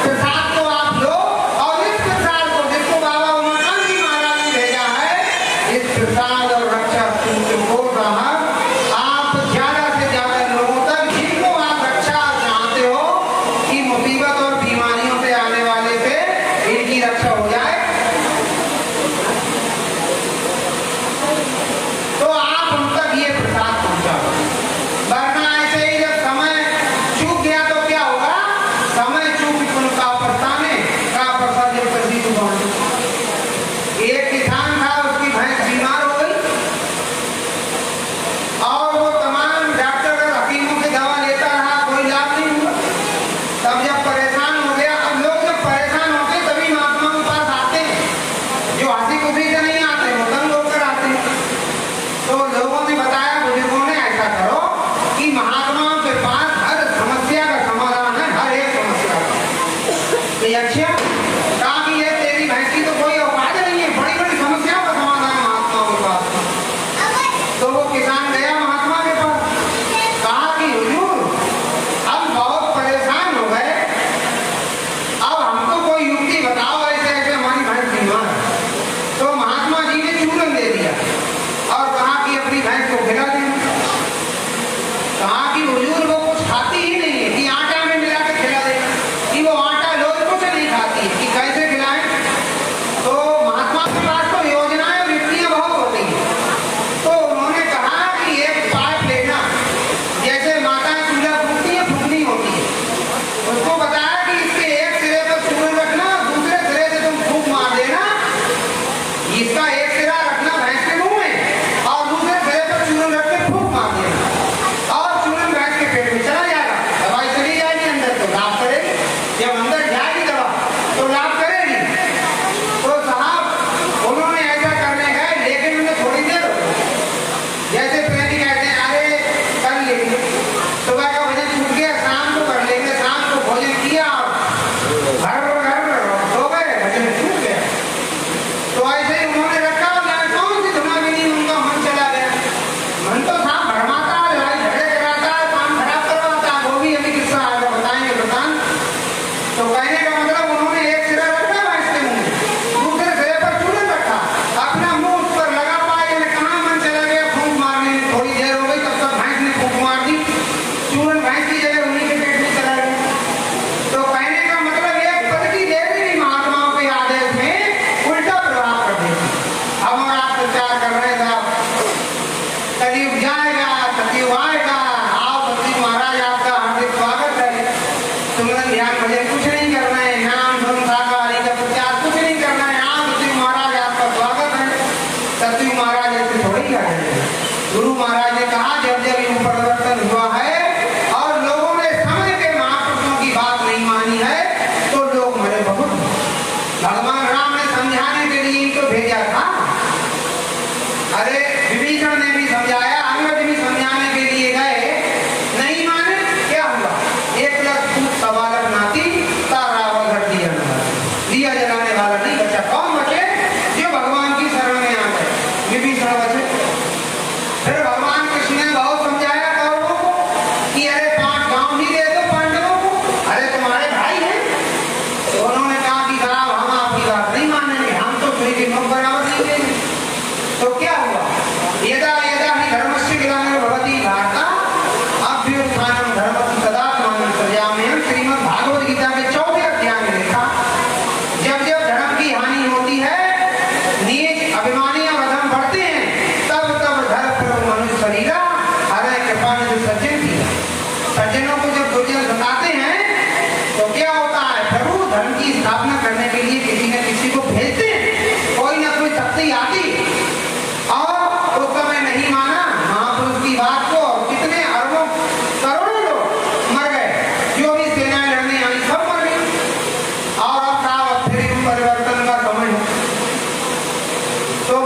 प्रसाद तो आप लो और इस प्रसाद को जिसको बाबा उमाकांत जी महाराज ने भेजा है, इस प्रसाद जो हंसी खुशी से नहीं आते वो तंग होकर आते हैं। तो लोगों ने बताया, बुजुर्गों ने, ऐसा करो कि महात्माओं के पास हर समस्या का समाधान है, हर एक समस्या का। तो अच्छा कहा कि ये तेरी भैंस की तो कोई औकात नहीं है, बड़ी बड़ी समस्याओं का समाधान है महात्माओं के पास। तो वो किसान गया महात्मा के पास, कहा कि हुजूर हम बहुत परेशान हो गए, अब हमको कोई युक्ति बताओ, ऐसे ऐसे हमारी भैंस बीमार है। तो महात्मा जी ने चूरन दे दिया और कहा कि अपनी भैंस को खिला दें। कहा कि हुजूर वो कुछ खाती ही नहीं है, कि आटा में मिला के खिला दें, कि वो आटा रोज कुछ नहीं खाती है, कि कैसे खिलाएं। तो महात्मा के पास तो योजनाएं और युक्तियां बहुत होती हैं। तो उन्होंने कहा कि एक पाइप लेना, जैसे माता चूल्हा फूकती है, फूकनी होती है, उसको बताया कि इसके एक सिरे पर चूरन रखना, दूसरे सिरे से तुम फूक मार देना, इसका एक सिरा रखना भैंस के मुंह में और दूसरे सिरे पर चूरन रख के फूक मार देना, और चूरन भैंस के पेट में चला जाएगा, दवाई चली जाएगी अंदर, तो लाभ करेगी। जब अंदर जाएगी दवा तो लाभ करेगी। तो साहब उन्होंने ऐसा करने गए, लेकिन उन्हें थोड़ी देर हो गई। जैसे प्रेमी कहते हैं, अरे कर लेंगे, सुबह का भोजन छूट गया, शाम को कर लेंगे, शाम को भोजन किया और घर सो गए, भोजन छूट गया। तो ऐसे ही उन्होंने रखा, कौन सी धुना भी नहीं, उनका मन चला गया। मन तो साफ भरमाता, लड़ाई झगड़े कराता, काम खराब करवाता, वो भी अभी किस्सा आगे बताएंगे दुकान। तो कहने का मतलब उन्होंने एक सिरा रखा भैंस के मुंह में, दूसरे सिरे पर चूरन रखा, अपना मुंह उस पर लगा पाए, कहाँ मन चला गया फूंक मारने में। थोड़ी देर हो गई, तब तक भैंस ने फूंक मार दी, चूरन भैंस की जगह उन्हीं के पेट में चला गया। तो कहने का मतलब एक पद की देर भी महात्माओं के आदेश में उल्टा प्रभाव कर देती। हम और आप प्रचार कर रहे थे, कलयुग जाएगा, सतयुग आएगा, आओ सतयुग महाराज आपका हार्दिक स्वागत है। सुमरन ध्यान भजन कुछ नहीं करना है, नाम धर्म शाकाहारी का प्रचार कुछ नहीं करना है, आओ सतयुग महाराज आपका स्वागत है। सतयुग महाराज ऐसे थोड़ी कर रहे हैं। गुरु महाराज ने कहा, जब जब युग परिवर्तन हुआ है और लोगों ने समय के महापुरुषों की बात नहीं मानी है, तो लोग मरे बहुत। भगवान राम ने समझाने के लिए इनको भेजा था। अरे विभीषण ने भी समझाया, अंगद भी समझाने के लिए गए, नहीं माने, क्या हुआ? 1,00,000 सवालक नाती तारावल हट दिया, दिया जलाने वाला नहीं बचा। कौन बचे? जो भगवान की शरण में आ गए, विभीषण बचे। फिर भगवान कृष्ण ने बहुत समझाया कौरवों को कि अरे 5 गांव भी दे दो पांडवों को, अरे तुम्हारे भाई हैं। तो उन्होंने कहा कि साहब हम आपकी बात नहीं मानेंगे, हम तो श्री की नौक बराबर नहीं देंगे। तो क्या हुआ? यदा यदा हि धर्मस्य ग्लानिर्भवति भारत अभ्युत्थानं धर्मस्य तदात्मानं सृजाम्यहम्। श्रीमद् भागवत गीता के 4वें अध्याय में लिखा, जब जब धर्म की हानि होती है, नीच अभिमानी और अधम बढ़ते हैं, तब तब धर्म प्रभु मनुष्य शरीरा हरे कृपा ने जो सज्जन किया। सज्जनों को जब दुर्जन सताते हैं तो क्या होता है? प्रभु धर्म की स्थापना करने के लिए किसी न किसी को भेजते हैं, कोई ना कोई शक्ति आती। और उस समय नहीं माना महापुरुष की बात को, और कितने अरबों करोड़ों लोग मर गए, जो भी सेनाएं लड़ने आई सब मर गई। और अब साहब फिर परिवर्तन का समय हो। तो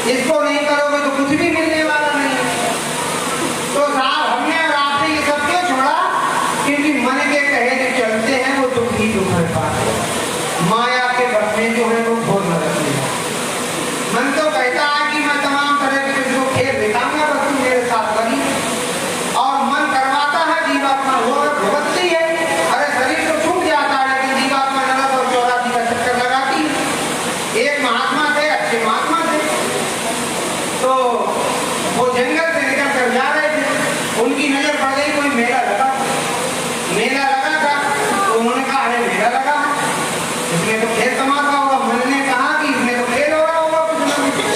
इसको नहीं करोगे तो कुछ भी मिलने वाला नहीं है। तो साहब हमने और आपने ये सब क्यों छोड़ा? क्योंकि मन के कहे जो चलते हैं वो दुख ही दुख है पाते हैं। माया के बस में जो है वो भोर न रखती है। मन तो कहता है कि मैं तमाम तरह के जो खेल दिखाऊंगा बस तुम मेरे साथ बनी, और मन करवाता है जीवात्मा वो भुगतती है। अरे शरीर तो छूट जाता है लेकिन जीवात्मा नरक और 84 का चक्कर लगाती है। एक महात्मा थे, अच्छे महात्मा थे, तो वो जंगल से निकल कर जा रहे थे। उनकी नजर पड़ गई कोई मेला लगा था, तो उन्होंने कहा अरे मेला लगा है, इसमें तो खेल तमाशा होगा। मन ने कहा कि इसमें तो खेल हो रहा होगा कुछ ना कुछ।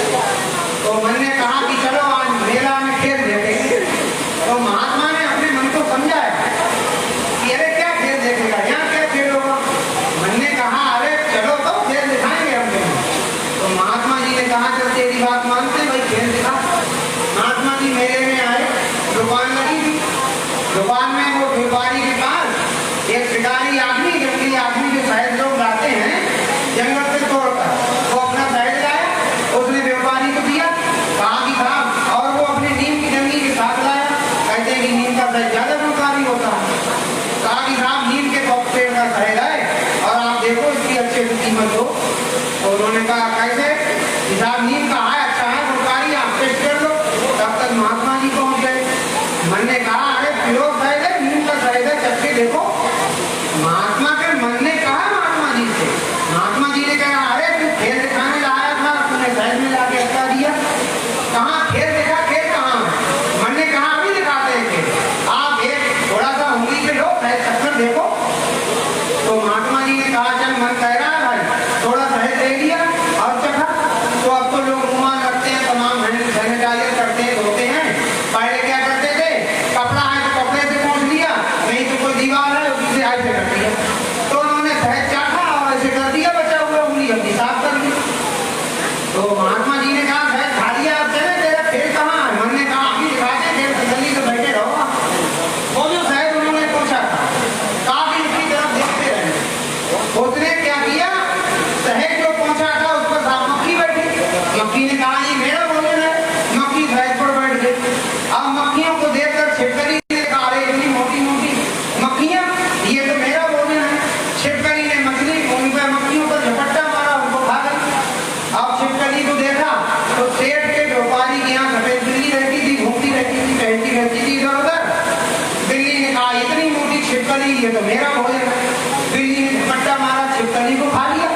तो मन ने कहा कि चलो आज मेला में खेल देखेंगे। तो महात्मा ने अपने मन को समझाया कि अरे क्या खेल देखेगा, यहाँ क्या खेल होगा। मन ने कहा अरे चलो तो खेल दिखाएंगे हम तुम्हें। तो महात्मा जी ने कहा चल तेरी बात मानते भाई खेल दिखा। महात्मा जी मेले में आए, दुकान लगी थी। दुकान में वो व्यापारी के पास एक शिकारी आदमी, जंगली आदमी जो शहद लोग लाते हैं जंगल से तोड़कर, वो अपना शहद लाया, उसने व्यापारी को दिया, कहा कि साहब, और वो अपनी नीम की डंडी के साथ लाया। कहते हैं कि नीम का शहद ज्यादा गुणकारी होता है। कहा कि साहब नीम के पेड़ का शहद है और आप देखो इसकी अच्छे से कीमत हो। तो उन्होंने कहा कैसे? साहब नीम का है, अच्छा है, गुणकारी, आप टेस्ट कर लो। तब तक महात्मा जी पहुंच गए। मन ने कहा अरे प्योर शहद है, नीम का शहद है, चक्के देखो। महात्मा के मन ने कहा महात्मा जी से, महात्मा जी ने कहा अरे तू खेल दिखाने लाया था, तूने शहद में लाके हटा दिया। कहाँ खेल दिखा, खेल कहाँ? मन ने कहा अभी दिखाते हैं खेल, आप एक थोड़ा सा उंगली पे लो, चक्कर देखो। तो महात्मा जी ने कहा चल मन कह रहा है भाई, थोड़ा शहद ले लिया और चखा। तो अब तो लोग रुमाल रखते हैं, तमाम सैनिटाइजर करते हैं, धोते हैं। पहले क्या करते थे, कपड़ा है तो कपड़े से पोंछ लिया, नहीं तो कोई दीवार है उससे ऐसे कर दिया। तो उन्होंने शहद चाखा और ऐसे कर दिया, बचा हुआ उंगली अपनी साफ कर दी। तो महात्मा जी ने कहा शहद खा लिया, अब चले तेरा खेल कहाँ है? मन ने कहा अभी दिखाते खेल, तसल्ली से बैठे रहो। वो जो शहद उन्होंने पूछा था, कहा कि इसकी तरफ देखते रहे। उसने क्या किया, शहद जो पहुंचा था उस पर साफ मक्खी बैठी। मक्खी ने कहा ये मेरा भोजन है, मक्खी शहद पर बैठ गई। अब मक्खियों को देखकर छिपकली ने कहा अरे इतनी मोटी मोटी मक्खियां, ये तो मेरा भोजन है। छिपकली ने उन पर मक्खियों पर झपट्टा मारा, उनको खा गई। अब छिपकली को देखा तो सेठ के व्यापारी के यहाँ सफेद बिल्ली रहती थी, घूमती रहती थी, टहलती रहती थी इधर उधर। बिल्ली ने कहा इतनी मोटी छिपकली, ये तो मेरा भोजन है। बिल्ली ने झपट्टा मारा, छिपकली को खा लिया।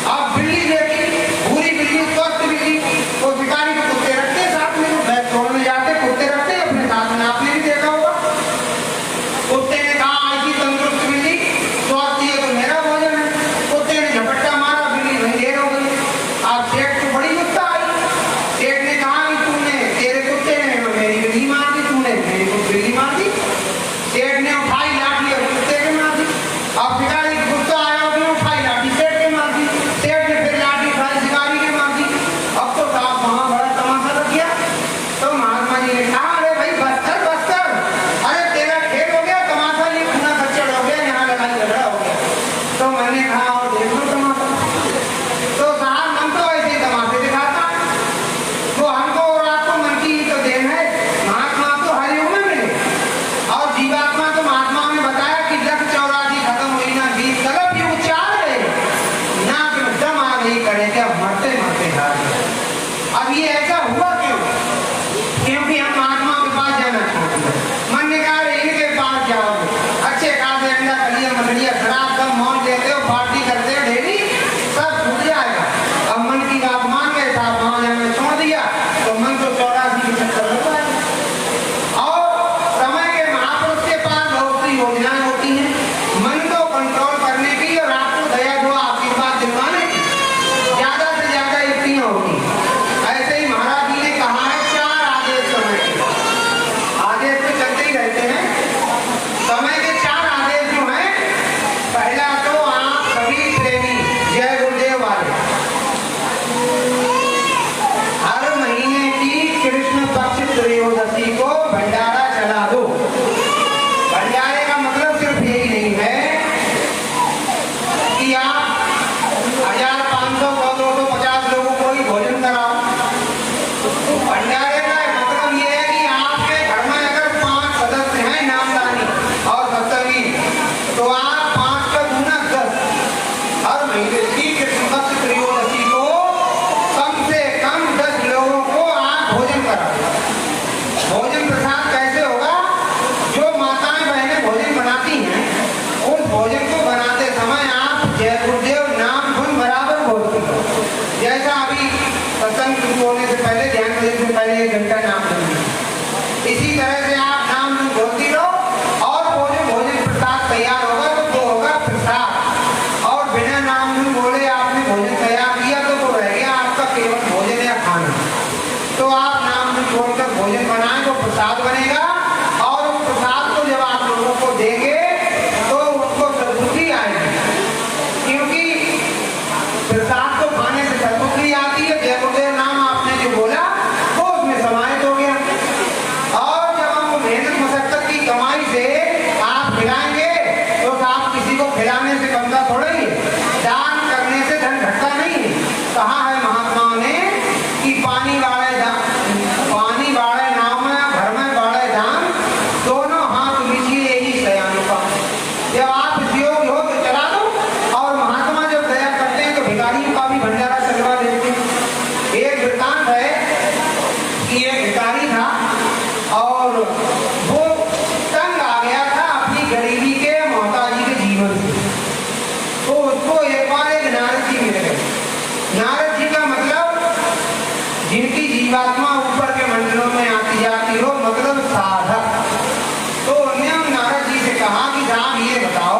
अब बिल्ली देखी, पूरी बिल्ली, स्वस्थ बिल्ली, वो शिकारी को कुत्ते रखते साथ में, बैग तोड़ने जाते कुत्ते रखते अपने साथ में, आपने भी देखा होगा। कुत्ते ने कहा ऐसी तंदुरुस्त बिल्ली, स्वस्थ, ये तो मेरा भोजन है। कुत्ते ने झपट्टा मारा, बिल्ली वहीं ढेर हो गई। अब सेठ को बड़ी गुस्सा आई। सेठ ने कहा कि तूने, तेरे कुत्ते ने मेरी बिल्ली मार दी, तूने मेरी बिल्ली मार दी। सेठ ने उठाई लाठी और कुत्ते के मार दी। अब शिकारी को गुस्सा आया, उसने उठाई लाठी सेठ के मार दी। सेठ ने फिर लाठी उठाई शिकारी के मार दी। अब तो साहब वहां बड़ा तमाशा लग गया। तो महात्मा जी ने कहा अरे भाई बस कर, अरे तेरा खेल हो गया, तमाशा ये खूना खच्चड़ हो गया, यहाँ लड़ाई झगड़ा हो गया। तो मैंने कहा और देख लो तमाशा। तो साहब मन तो ऐसे ही तमाशे दिखाता है, वो हमको और आपको मन की ही तो देन है। महात्मा तो हरियुग में मिले और जीवात्मा तो महात्मा ने बताया कि लख 84 खत्म हुई ना 20 कलप युग चाल रहे, नाक में दम आ गई, करे क्या मरते मरते हार गए। अब ये ऐसा हुआ क्यों? क्योंकि हम महात्मा के पास जाना छोड़ दिया। मन ने कहा इनके पास जाओगे, अच्छे खासे अंडा खलिया मछलियां शराब सब मौज लेते हो, पार्टी करते हो डेली, सब छूट जाएगा। अब मन की बात मान गए साहब, वहां जाना छोड़ दिया तो मन तो 84 के चक्कर लग जाएगा। और समय के महापुरुष के पास बहुत सी योजनाएं होती हैं मन को कंट्रोल करने की और आपको दया दुआ आशीर्वाद दिलवाने की, ज्यादा से ज्यादा युक्तियां होती हैं। ऐसे ही भी सत्संग शुरू होने से पहले, ध्यान करने से पहले 1 घंटा नाम लेंगे। इसी तरह से आप नाम बोलती रहो और भोजन प्रसाद तैयार होगा तो वो होगा प्रसाद। और बिना नाम बोले आपने भोजन तैयार किया तो वो रह गया आपका केवल भोजन या खाना। तो आप नाम छोड़कर भोजन बनाएं तो प्रसाद बनेगा। और उस प्रसाद को जब आप लोगों को देंगे तो उनको सद्बुद्धि आएगी, क्योंकि प्रसाद को खाने से सद्बुद्धि आती है। जय गुरुदेव नाम आपने जो बोला वो उसमें समाहित हो गया। और जब हम मेहनत मशक्कत की कमाई से आप खिलाएंगे तो आप किसी को खिलाने से कम थोड़ा ही है। दान करने से धन घटता नहीं है। कहा है महात्माओं ने कि पानी वाले नाव में घर में बाड़े दान, दोनों हाथ लीजिए यही सयानों का। जब आप उपयोग हो तो चला दो। और महात्मा जब दया करते हैं तो भिखारियों का भी भंडारा चलवा देते हैं। एक वृत्तांत है कि एक भिखारी था और वो तंग आ गया था अपनी गरीबी के, मोहताजी के जीवन से। तो उसको एक बार एक नारद जी मिल गए। नारद जी का मतलब जिनकी जीवात्मा ऊपर के मंडलों में आती जाती हो, मतलब साधक। तो उन्होंने नारद जी से कहा कि आप ये बताओ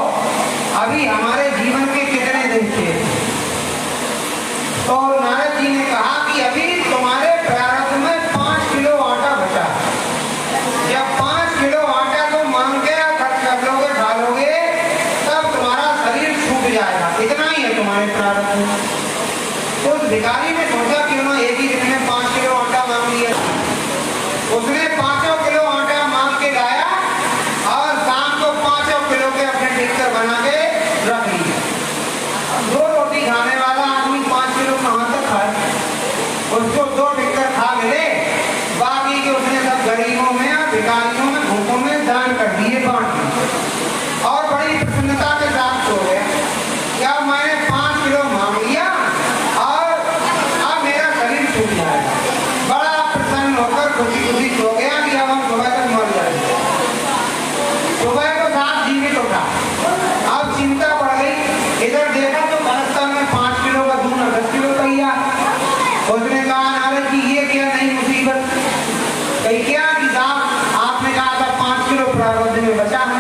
अभी हमारे जीवन के कितने दिन थे। तो नारद जी ने कहा कि अभी तुम्हारे प्रारब्ध में 5 किलो आटा बचा। जब 5 किलो आटा तुम मांग के खर्च कर लोगे, खा लोगे, तब तुम्हारा शरीर छूट जाएगा। इतना ही है तुम्हारे प्रारब्ध में। तो उस भिखारी ने सोचा कि उन्होंने एक ही दिन में 5 किलो आटा मांग लिया। उसने 5 किलो आटा मांग के लाया और शाम को 5 किलो के अपने टिक्कर बना के रख लिया। 2 रोटी खाने वाला आदमी 5 किलो कहाँ तक खाए? उसको 2 टिक्कर खा मिले, बाकी के उसने सब गरीबों में और भिखारियों में, भूखों में दान कर दिए, बांट दिए। और बड़ी प्रसन्नता के साथ सो गया। क्या मैंने 5 किलो मांग लिया और अब मेरा शरीर छूट जाएगा। बड़ा प्रसन्न होकर खुशी खुशी सो गया कि अब हम सुबह तक मर जाएंगे। सुबह को साथ जीवित उठा। अब चिंता बढ़ गई। इधर देखा तो बरसता में 5 किलो का दूध 10 किलो तैयार। उसने कहा नारद जी ये क्या नई मुसीबत? कही क्या कि साहब आपने कहा था 5 किलो प्रारब्ध में बचा है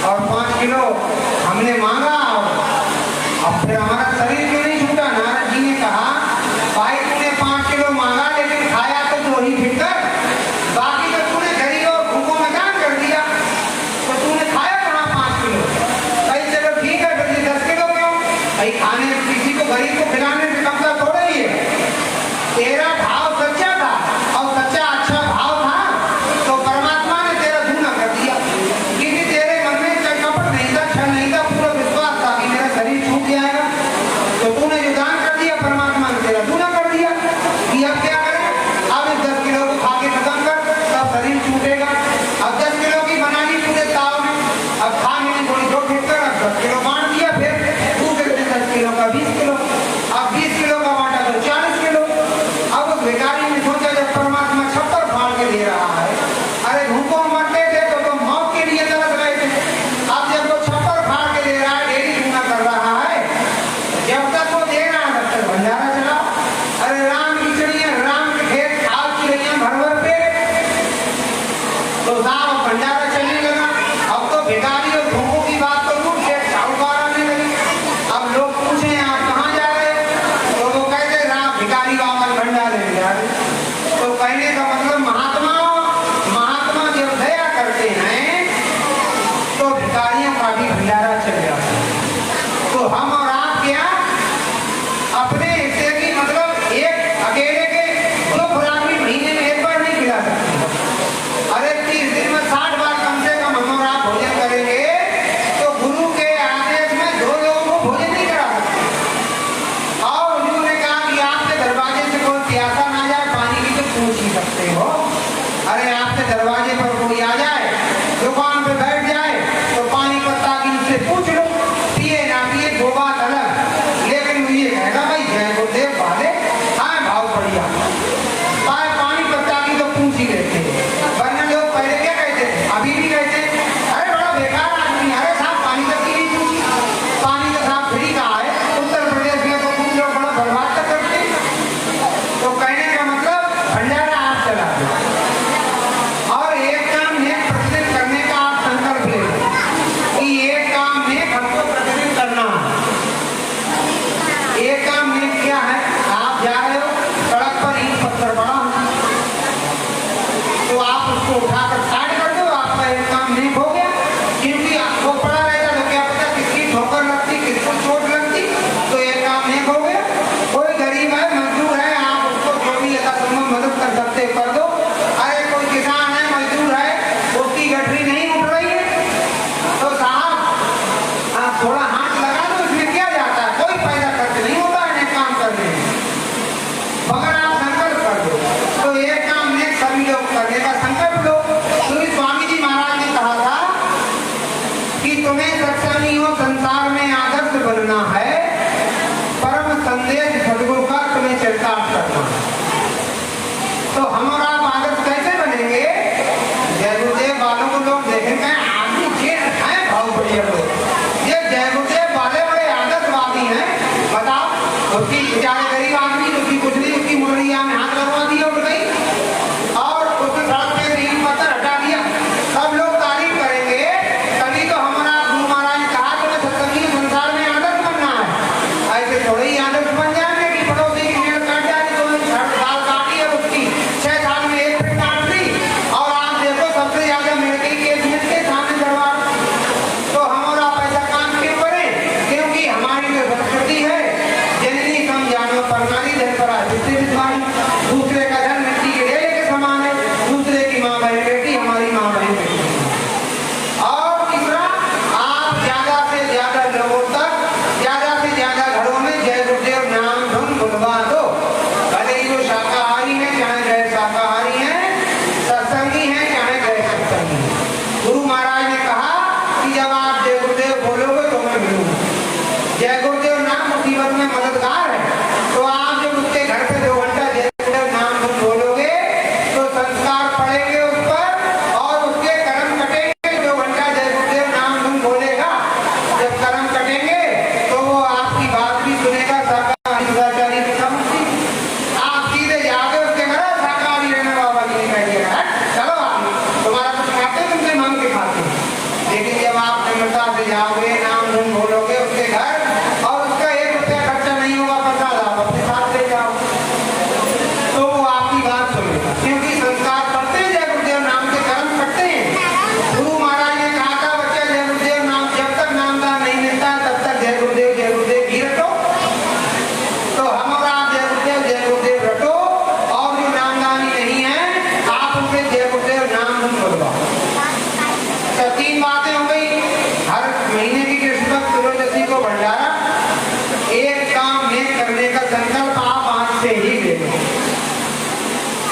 और 5 किलो हमने मांगा, अब फिर हमारा शरीर क्यों नहीं छूटा? नारद जी ने कहा भाई तूने 5 किलो मांगा लेकिन खाया तो 2 ही फिर, बाकी तो तूने गरीब और भूखों में दान कर दिया। तो तूने खाया कहाँ 5 किलो? भाई चलो ठीक है, फिर 10 किलो क्यों? भाई खाने किसी को गरीब को खिलाने से कम का थोड़ा ही है। तेरा भाव सच्चा था और सच्चा अच्छा भाव था तो परमात्मा ने तेरा दूना कर दिया, क्योंकि तेरे मन में कपट नहीं था, छल नहीं था, पूरा विश्वास था कि मेरा शरीर छूट जाएगा।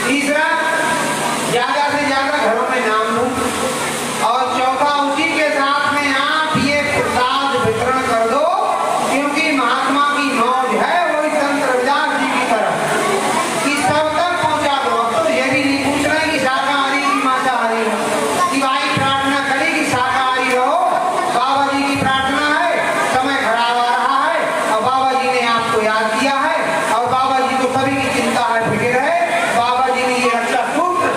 तीसरा, ज्यादा से ज्यादा घरों में नाम लो। और चौथा, उसी के साथ में आप ये प्रसाद वितरण कर दो, क्योंकि महात्मा की मौज है वही संत रविदास जी की तरह कि सब तक पहुंचा दो। अब तो ये भी नहीं पूछ रहे कि शाकाहारी की मांसाहारी हो, कि भाई प्रार्थना करे कि शाकाहारी रहो। बाबा जी की प्रार्थना है, समय खराब आ रहा है और बाबा जी ने आपको याद किया है और बाबा जी को सभी की चिंता है, फिक्र है। बाबा जी ने ये रक्षा सूत्र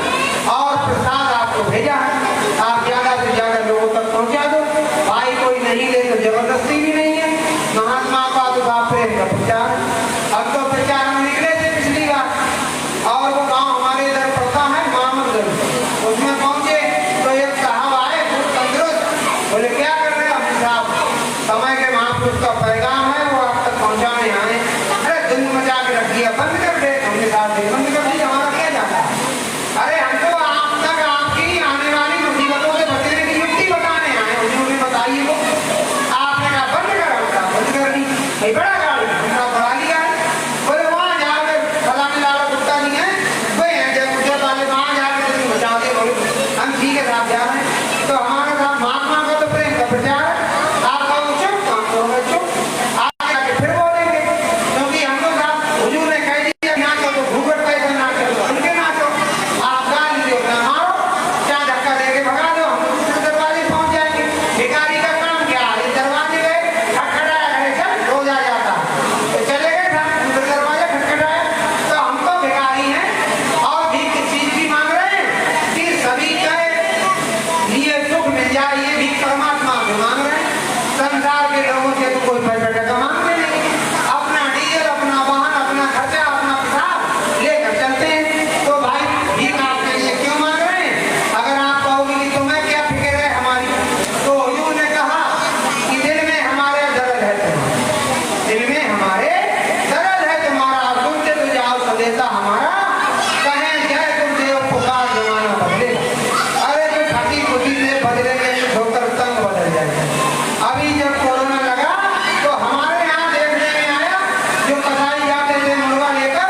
और प्रसाद आपको भेजा है, आप ज्यादा से ज्यादा लोगों तक पहुंचा दो। भाई कोई नहीं ले तो जबरदस्ती भी नहीं है। महात्मा का तो बाप प्रेम का प्रचार। अब तो प्रचार में निकले थे पिछली बार और वो गांव हमारे इधर पड़ता है मामदगंज, उसमें पहुंचे तो एक साहब आए खूब तंदुरुस्त। बोले क्या कर रहे हैं? हम साहब समय के महापुरुष का पैगाम है वो आप तक पहुंचाने आए। अरे धुन मचा के रख दिया, बंद कर दे। हमने साहब बंद कर दी, हमारा क्या जाता है? अरे हम तो आप तक आपकी आने वाली मुसीबतों से बचने की युक्ति बताने आए। उन्होंने बताइए वो, आपने कहा बंद कर, बंद कर दी। भाई बड़ा गाड़ी हमने बढ़ा लिया है। बोले वहाँ जाकर फलाने लाला गुप्ता जी हैं, वे हैं जब गुजर वाले, वहाँ जाकर तुम बचा दे। बोले हम ठीक है साहब जा रहे हैं। तो हमारे साथ महात्मा का तो प्रेम का प्रचार है। आप कहो चुप, हम कहोगे चुप। आगे आके फिर बोलेंगे, क्योंकि हम लोग साहब हुजूर ने कह दिया नाचो तो घूंघट पैसे नाचो तो उनके नाचो। आप गाली दो ना मारो, क्या धक्का देके भगा दो, हम दूसरे दरवाजे पहुंच जाएंगे। भिखारी का काम क्या है? इस दरवाजे गए, खटखटाया, घरे चल, रोज आ जाता। तो चले गए साहब, दूसरे दरवाजे खटखटाया। तो हम तो भिखारी हैं और भी किस चीज की मांग रहे हैं कि सभी के लिए सुख मिल जाए, ये भी परमात्मा से मांग रहे हैं। संसार के लोगों से तो कोई पैसा टका मांगते नहीं। अपना डीजल, अपना वाहन, अपना खर्चा, अपना पेशाब लेकर चलते हैं। तो भाई भीख आपके लिए क्यों मांग रहे हैं? अगर आप कहोगे कि तुम्हें क्या फिक्र है हमारी, तो हुजूर ने कहा कि दिल में हमारे दर्द है तुम्हारा, दिल में हमारे दर्द है तुम्हारा, सुनते तो जाओ संदेशा हमारा, कहें जय गुरुदेव पुकार जमाना बदलेगा। अरे जो फटी फुटी से बदलेंगे ठोकर तंग बदल जाएगा। अभी जब कोरोना लगा तो हमारे यहाँ देखने में आया, जो कसाई जाते थे मुर्गा लेकर,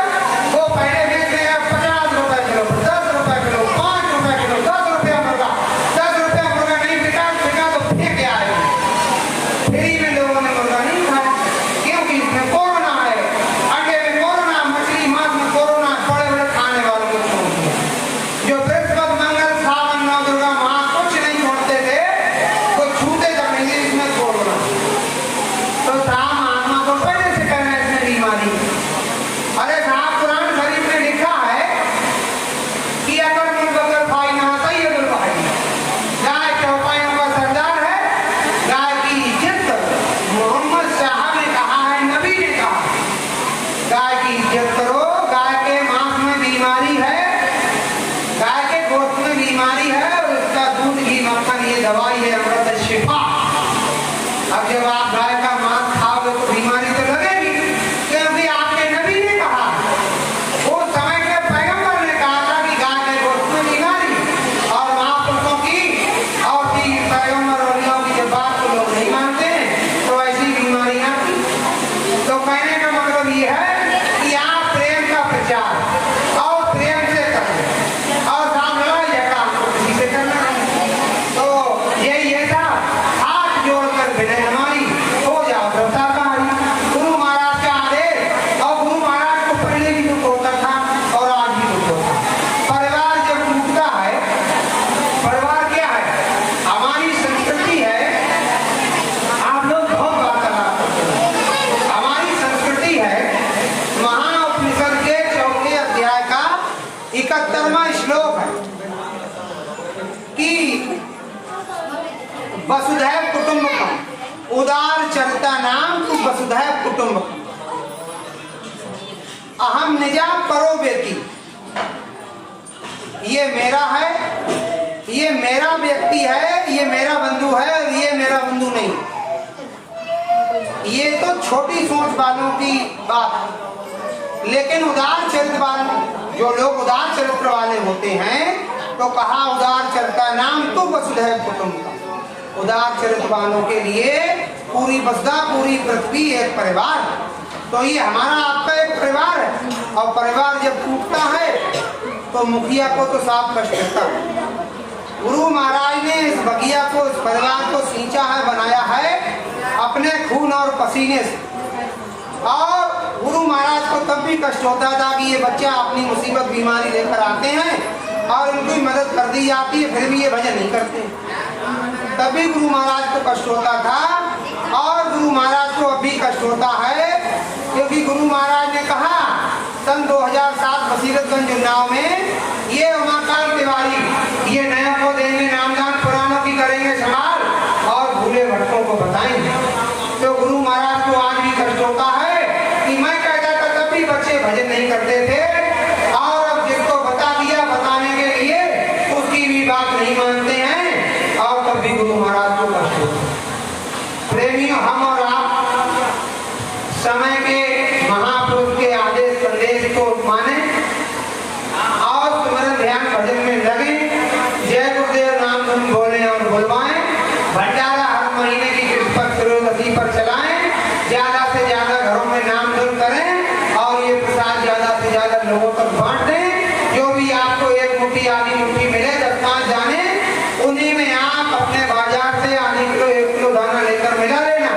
वो पहले बेचते हैं 50 रुपए किलो, 10 रुपए किलो, 5 रुपए किलो, 10 रुपया मुर्गा। 10 रुपया मुर्गा नहीं बिका तो फेंक आए। फ्री में लोगों ने मुर्गा नहीं खाया, क्योंकि इसमें कोरोना है। अंडे में कोरोना, मछली मांस में कोरोना, बड़े बड़े खाने वालों को छोड़ दिया। जो बृहस्पति मंगल सावन नौ दुर्गा माँ कुछ नहीं छोड़ते थे, वो छूते जाएंगे इसमें कोरोना। तो साहब महात्मा को पहले से कहना है इसमें बीमारी। अरे साहब कुरान शरीफ में लिखा है कि अगर मुनकर भाई ना सही अगर भाई, गाय चौपाइयों का सरदार है, गाय की इज्जत मोहम्मद साहब ने कहा है, नबी ने कहा गाय की इज्जत करो। गाय के मांस में बीमारी है, गाय के गोश्त में बीमारी है और उसका दूध घी मक्खन ये दवाई है, अमृत शिफा। अब जब आप गाय का मांस खाओगे तो बीमारी तो लगेगी, क्योंकि आपके नबी ने कहा, उस समय के पैगंबर ने कहा था कि गाय के गोश्त में बीमारी। और महापुरुषों की और पैगंबर और की जब बात को लोग नहीं मानते हैं तो ऐसी बीमारियां थी। तो कहने का मतलब ये है कि आप प्रेम का प्रचार और प्रेम से करें और सामने यह काम को किसी से करना नहीं। तो यही है साहब, हाथ जोड़कर विनय हमारी, हो जाओ सब शाकाहारी। गुरु महाराज का आदेश, और गुरु महाराज को पहले भी दुख होता था और आज भी दुख होता है। परिवार जब टूटता है, परिवार क्या है? हमारी संस्कृति है। आप लोग बहुत वार्तालाप करते हैं। हमारी संस्कृति है, महाउपनिषद के 4वें अध्याय का 71वां श्लोक है कि वसुधैव कुटुंबकम, उदार चरिता नाम तु वसुधैव कुटुंबकम, अहम निजा परो व्यक्ति। ये मेरा है, ये मेरा व्यक्ति है, ये मेरा बंधु है और ये मेरा बंधु नहीं। ये तो छोटी सोच वालों की बात है, लेकिन उदार चरित्र वाले, जो लोग उदार चरित्र वाले होते हैं, तो कहा उदार चरिता नाम तो वसुधैव कुटुंबकम। उदार चरित्र वालों के लिए पूरी वसुधा, पूरी पृथ्वी एक परिवार। तो ये हमारा आपका एक परिवार है, और परिवार जब टूटता है तो मुखिया को तो साफ कष्ट देता है। गुरु महाराज ने इस बगिया को, इस परिवार को सींचा है, बनाया है अपने खून और पसीने से। और गुरु महाराज को तब भी कष्ट होता था कि ये बच्चा अपनी मुसीबत बीमारी लेकर आते हैं और उनकी मदद कर दी जाती है, फिर भी ये भजन नहीं करते। तब भी गुरु महाराज को कष्ट होता था और गुरु महाराज को अब भी कष्ट होता है, क्योंकि गुरु महाराज ने कहा सन 2007 बसीरतगंज उन्नाव में, ये उमाकांत तिवारी ये नया को देंगे नामदान, पुरानों की करेंगे संभाल और भूले भटकों को बताएंगे। तो गुरु महाराज को आज भी कष्ट होता है कि मैं कहता था तब भी बच्चे भजन नहीं करते थे, और अब जिसको बता दिया बताने के लिए उसकी भी बात नहीं मानते हैं, और तब भी गुरु महाराज को कष्ट होता है। प्रेमियों, हम और आप समय के महापुरुष के आदेश संदेश को माने और स्मरण ध्यान भजन में लगे, जय गुरुदेव नाम धुन बोले और बुलवाएं, भंडारा हर महीने की किस्मत त्रयोदशी पर चलाएं, ज्यादा से ज्यादा घरों में नाम धुन करें और ये प्रसाद ज्यादा से ज्यादा लोगों तक बांट दें। जो भी आपको एक मुट्ठी आधी मुट्ठी मिले, 10-5 जाने, उन्हीं में आप अपने बाजार से आधी किलो 1 किलो दाना लेकर मिला लेना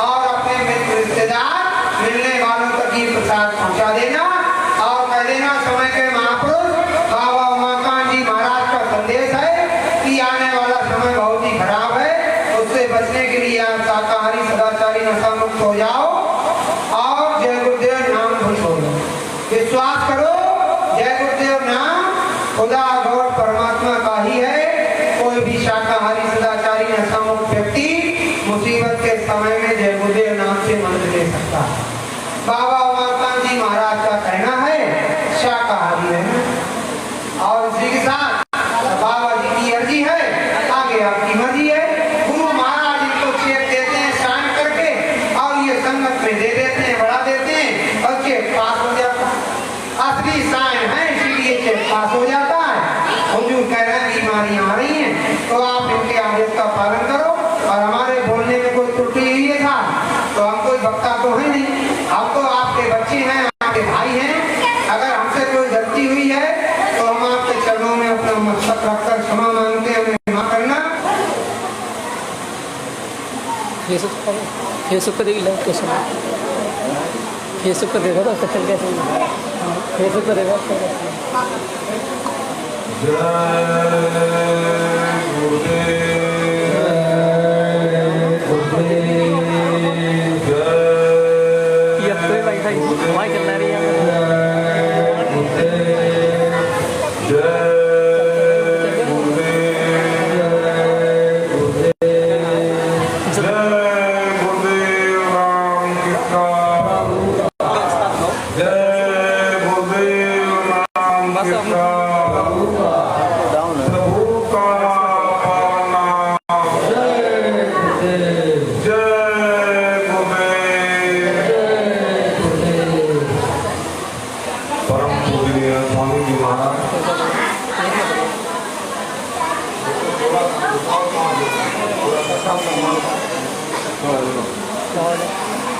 और अपने मित्र रिश्तेदार मिलने वालों तक ये प्रसाद पहुंचा देना और कह देना समय के महापुरुष बाबा उमाकांत जी महाराज का संदेश है कि आने वाला समय बहुत ही खराब है, उससे बचने के लिए आप शाकाहारी सदाचारी नशा मुक्त हो जाओ और जय गुरुदेव नाम धुन बोलो। विश्वास करो, जय गुरुदेव नाम खुदा गौर परमात्मा का ही है। कोई भी शाकाहारी सदाचारी नशा मुक्त व्यक्ति मुसीबत के समय में जय गुरुदेव नाम से मंत्र ले सकता है। बाबा उमाकांत जी महाराज का कहना है शाकाहारी है, और इसी के साथ बाबा जी की अर्जी है, आगे आपकी मर्जी है। गुरु महाराज इनको चेक देते हैं साइन करके और ये संगत में दे देते हैं, बढ़ा देते हैं और चेक पास हो जाता है। असली साइन है, इसीलिए चेक पास हो जाता है। हुजूर कह रहे हैं बीमारियां आ रही हैं तो आप इनके आदेश का पालन करो, और हमारे बोलने में कोई त्रुटि हुई है था तो हम कोई वक्ता तो है नहीं, हम तो आपके बच्चे हैं, आपके भाई हैं। अगर हमसे कोई गलती हुई है तो हम आपके चरणों में अपना मस्तक रखकर क्षमा मांगते हैं, हमें क्षमा करना। फेसबुक पर देख लो कैसे, फेसबुक पर देखो तो चल कैसे, फेसबुक पर देखो। माइक चलना रही है।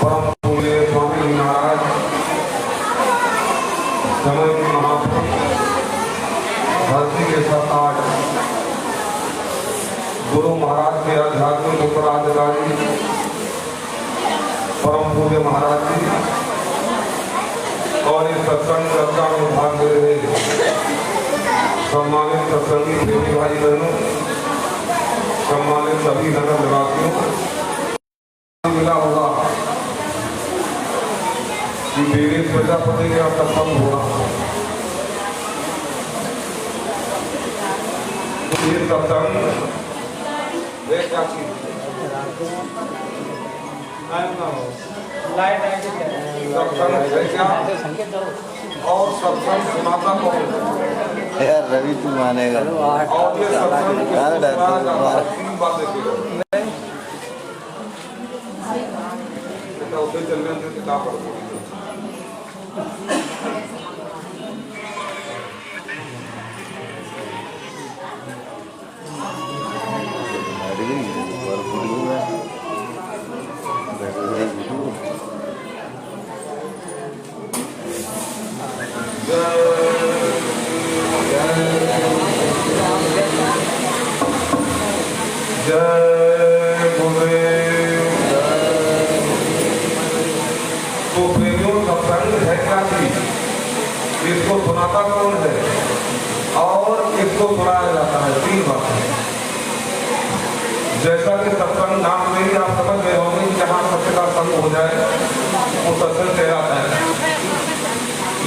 परम पूज्य स्वामी महाराज समय महापुरुष धरती के 7-8 गुरु महाराज के आध्यात्मिक उत्तराधिकारी परम पूज्य महाराज जी और इस सत्संग चर्चा में भाग ले रहे सम्मानित सत्संगी प्रेमी भाई बहनों, सम्मानित सभी नगर निवासियों, मिला होगा कि मेरे प्रजापति का सत्संग होना, ये सत्संग क्या चीज सत्संग है क्या, और सत्संग सुनाता कौन यार रवि तू मानेगा और ये सत्संग तीन बातें की उसे चलने से किताब पढ़ सुनाता कौन है और किसको सुनाया जाता है, 3 बातें। जैसा कि सत्संग नाम में ही आप समझ गए होंगे कि जहाँ सत्य का संग हो जाए वो सत्संग कहलाता है।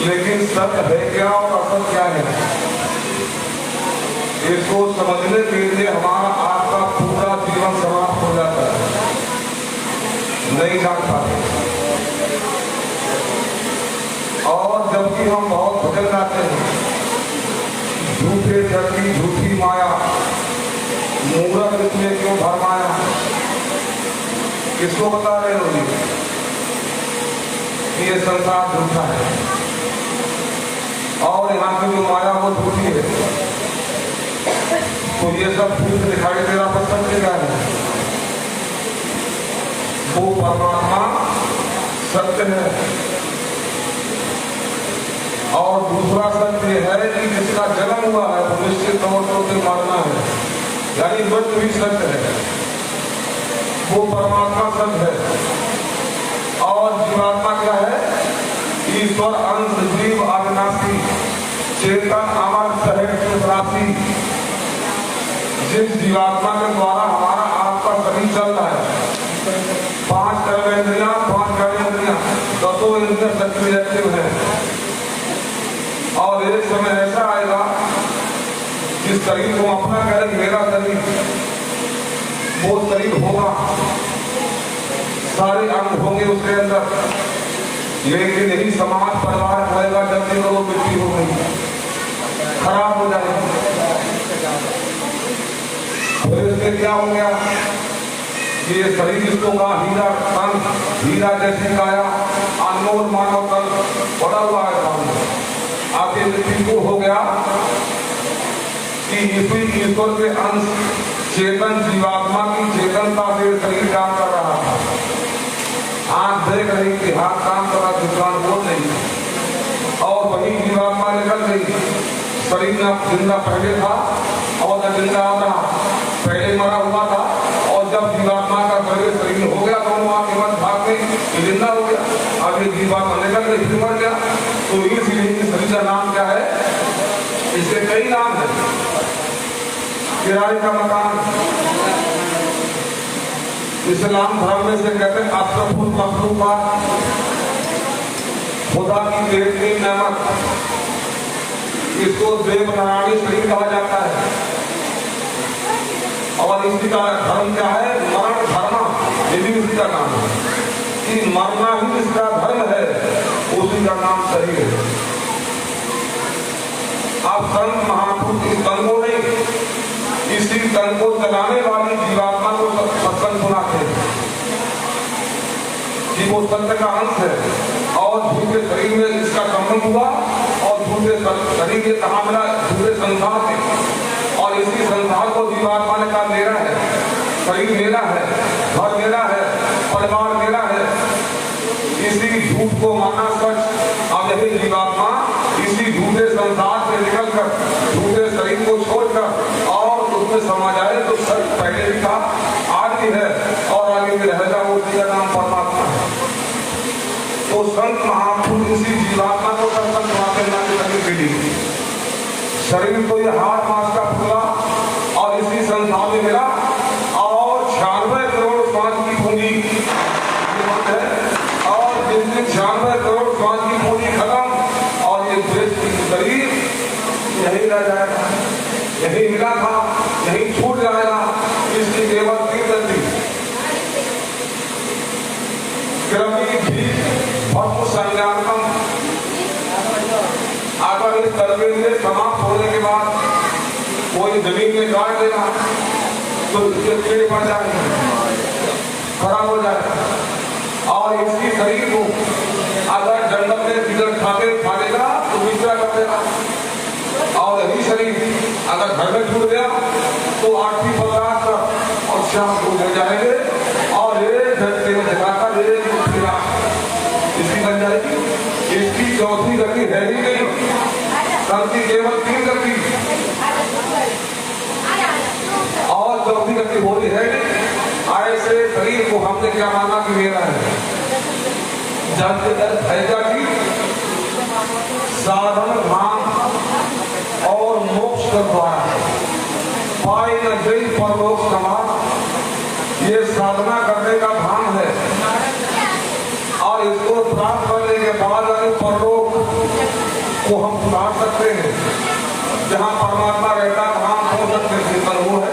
लेकिन सत्य है क्या और असत क्या है, इसको समझने के लिए हमारा आपका पूरा जीवन समाप्त हो जाता है, नहीं जान पाते। और जबकि हम बहुत भजन गाते हैं, झूठे जग की झूठी माया, मूर्ख इसमें क्यों भरमाया, किसको बता रहे हो जी कि ये संसार झूठा है और यहाँ की जो माया वो झूठी है। तो ये सब झूठ दिखाई दे रहा पर सत्य क्या है, वो परमात्मा सत्य है। और दूसरा सत्य है कि जिसका जन्म हुआ है वो निश्चित तौर पर उसे मारना है, यानी मृत्यु भी सत्य है, वो परमात्मा सत्य है। और जीवात्मा क्या है, ईश्वर अंश जीव अविनाशी चेतन अमर सहज राशि। जिस जीवात्मा के द्वारा हमारा आपका शरीर चल रहा है, 5 कर्मेंद्रियां 5 ज्ञानेंद्रियां 10 इंद्रियां सक्रिय एक्टिव है। और एक समय ऐसा आएगा जिस शरीर को अपना कहे कि मेरा शरीर, वो शरीर होगा, सारे अंग होंगे उसके अंदर, लेकिन यही समाज परिवार होएगा जब दिन वो मिट्टी हो गई, खराब हो जाएगी। फिर इसके क्या हो गया कि ये शरीर जिसको कहा हीरा तन, हीरा जैसी काया, अनमोल मानव तन पड़ा हुआ है। आपके मिट्टी को हो गया कि इसी ईश्वर के अंश चेतन जीवात्मा की चेतनता से शरीर काम कर रहा था। आंख देख रही थी, हाथ काम कर रहा, दुकान बोल रही, और वही जीवात्मा निकल गई। शरीर न जिंदा पहले था और न जिंदा आ रहा, पहले मरा हुआ था और जब जीवात्मा का शरीर हो गया तो वहां केवल भाग में जिंदा हो गया, आगे जीवात्मा निकल गई, फिर मर गया। तो इसलिए शरीर का नाम क्या है, इसके कई नाम है। किराए का मकान, इस्लाम धर्म में से कहते हैं अशरफुल मखलूकात, खुदा की बेहतरीन नेमत, इसको देवनारायणी शरीर कहा जाता है। और इसी का धर्म क्या है, मरण धर्म, ये भी उसी का नाम है कि मरना ही इसका धर्म है, उसी का नाम शरीर है। आप संत महापुरुष इस तन को नहीं, इसी तन को चलाने वाली जीवात्मा को सत्संग सुनाते हैं कि वो सत्य का अंश है। और झूठे शरीर में इसका संबंध हुआ और झूठे शरीर के कहा मिला, झूठे संसार में। और इसी संसार को जीवात्मा ने कहा मेरा है, शरीर मेरा है, घर मेरा है, परिवार मेरा है। इसी झूठ को माना सच। अब यही जीवात्मा इसी झूठे संसार से निकलकर झूठे शरीर को छोड़कर और उसमें समा जाए तो सच पहले भी था, आज भी है और आगे भी रहेगा, वो उसका नाम परमात्मा है। तो संत महापुरुष इसी जीवात्मा को दर्शन करने के लिए शरीर को ये हाथ मास का फूला और इसी संसार में मिला और 96 करोड़ श्वास की पूंजी है। और जिस दिन 96 करोड़ श्वास की पूंजी खत्म और ये देश की शरीर यही रह जाएगा, यही मिला था, यही छूट जाएगा। इसकी केवल 3 गति, संज्ञानम। अगर इस तरबेज में समाप्त होने के बाद कोई जमीन में गाड़ देगा तो इसके कीड़े पड़ जाएंगे, खराब हो जाएगा। और इसकी शरीर को अगर जंगल में किधर खा देगा तो विचरा कर देगा। और यही शरीर अगर घर में छूट गया तो 8वीं 15 और शाम को ले जाएंगे और एक घंटे में दिखाकर इसकी बन जाएगी। इसकी चौथी गति है ही नहीं, सबकी केवल 3 गति और चौथी गति हो रही है नहीं। ऐसे शरीर को हमने क्या माना कि मेरा है, जानते है क्या चीज साधन धाम और मोक्ष का द्वार पाए न गई परलोक समाज। ये साधना करने का भान है और इसको प्राप्त करने के बाद परलोक को हम सुधार सकते हैं। जहाँ परमात्मा रहता वहाँ हो सकते चिंतन वो है।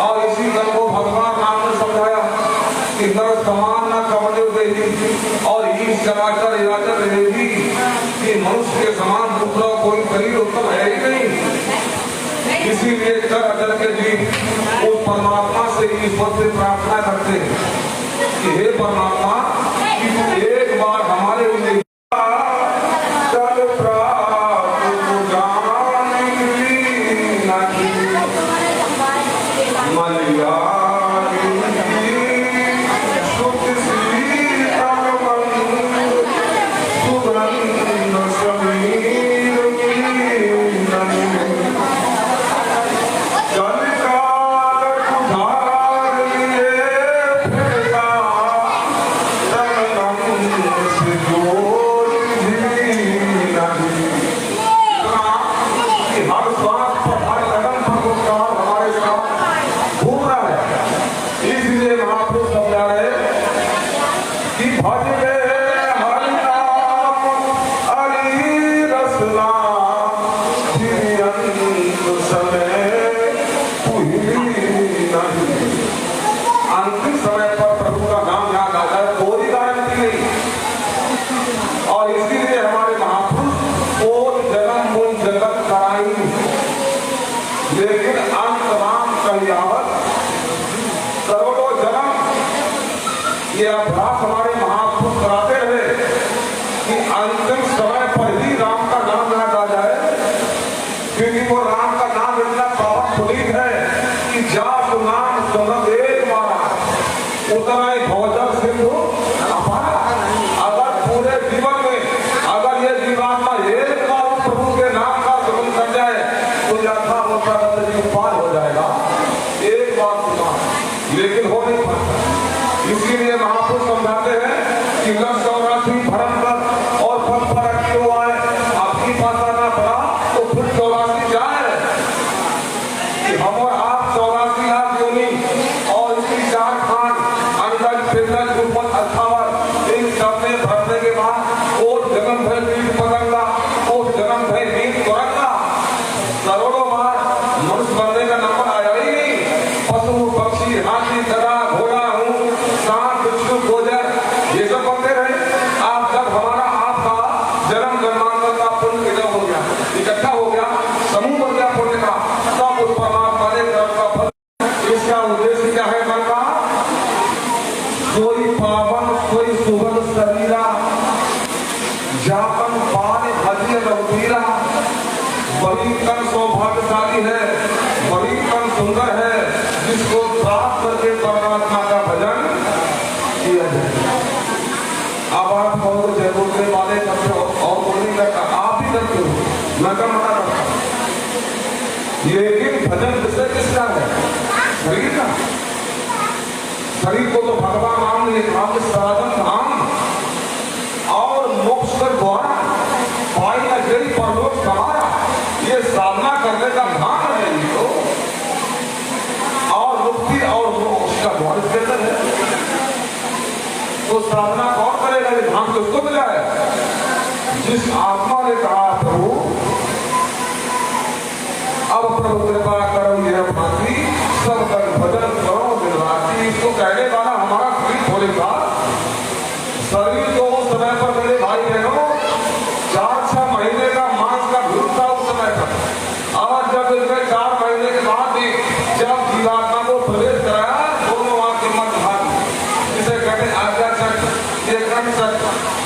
और इसी दल को भगवान राम ने समझाया कि नर समान न कवने देगी और ईश चराचर इराचर रहेगी कि मनुष्य के समान दूसरा कोई शरीर उत्तम है ही नहीं। इसीलिए चर अचर के जीव उस परमात्मा से ईश्वर से प्रार्थना करते हैं कि हे परमात्मा एक बार हमारे लिए ये अभ्यास हमारे महापुरुष कराते रहे कि अंतिम समय पर ही राम का नाम याद आ जाए, क्योंकि वो राम का नाम इतना पावरफुल है कि जाप नाम सुनत एक बार उतना ही भोजन सिंधु अपार। अगर पूरे जीवन में अगर ये जीवात्मा एक बार प्रभु के नाम का स्मरण कर जाए तो यात्रा होता पार हो जाएगा। एक बार सुना लेकिन हो नहीं पाता। इसीलिए महापुरुष समझाते हैं कि लक्ष्य भरम कर और फल पर क्यों आए, आपकी पासा ना पड़ा तो फिर 84 जाए कि हम और आप 84 लाख योनि और इसकी 4 खान अंदर पिंडल ऊपर अठावर इन सब में भरने के बाद और जन्म भय नींद पकड़ना और जन्म भय नींद तुरंगा करोड़ों बार मनुष्य बनने का नंबर आया ही नहीं। पशु पक्षी हाथी गधा घोड़ा ये सब बनते रहे। आप जब हमारा आपका जन्म जन्मांतर का पुण्य इकट्ठा हो गया समूह बन गया पुण्य का, तब उस परमात्मा ने कर्म का फल। इसका उद्देश्य क्या है मन का? कोई पावन कोई सुवन शरीरा जापन पान भजिय रघुवीरा। वही तन सौभाग्यशाली है, वही तन सुंदर है जिसको प्राप्त करके परमात्मा का भजन किया जाए। अब आप कहो जयपुर के वाले करते हो और बोलने का आप ही करते हो, मैं क्या मना करता हूं। लेकिन भजन विषय किसका है? शरीर का। शरीर को तो भगवान राम ने कहा कि साधन धाम और मोक्ष का द्वार पाई न गई परलोक हमारा। ये साधना करने का भान है तो और मुक्ति और मोक्ष का द्वार इसके अंदर है। तो साधना कौन करेगा? ये धाम किसको मिला है? जिस आत्मा ने कहा प्रभु अब प्रभु कृपा करो यह भांति सब कर भजन करो दिन रात्रि। इसको कहने वाला हमारा शरीर खोलेगा। शरीर तो उस समय पर मेरे भाई बहनों 4-6 महीने का मांस का भूख था उस समय पर। और जब इसमें 4 महीने के बाद भी जब जीवात्मा को प्रवेश कराया दोनों वाक्य मत भाग जिसे कहते आज्ञा चक्र, ये कंठ चक्र,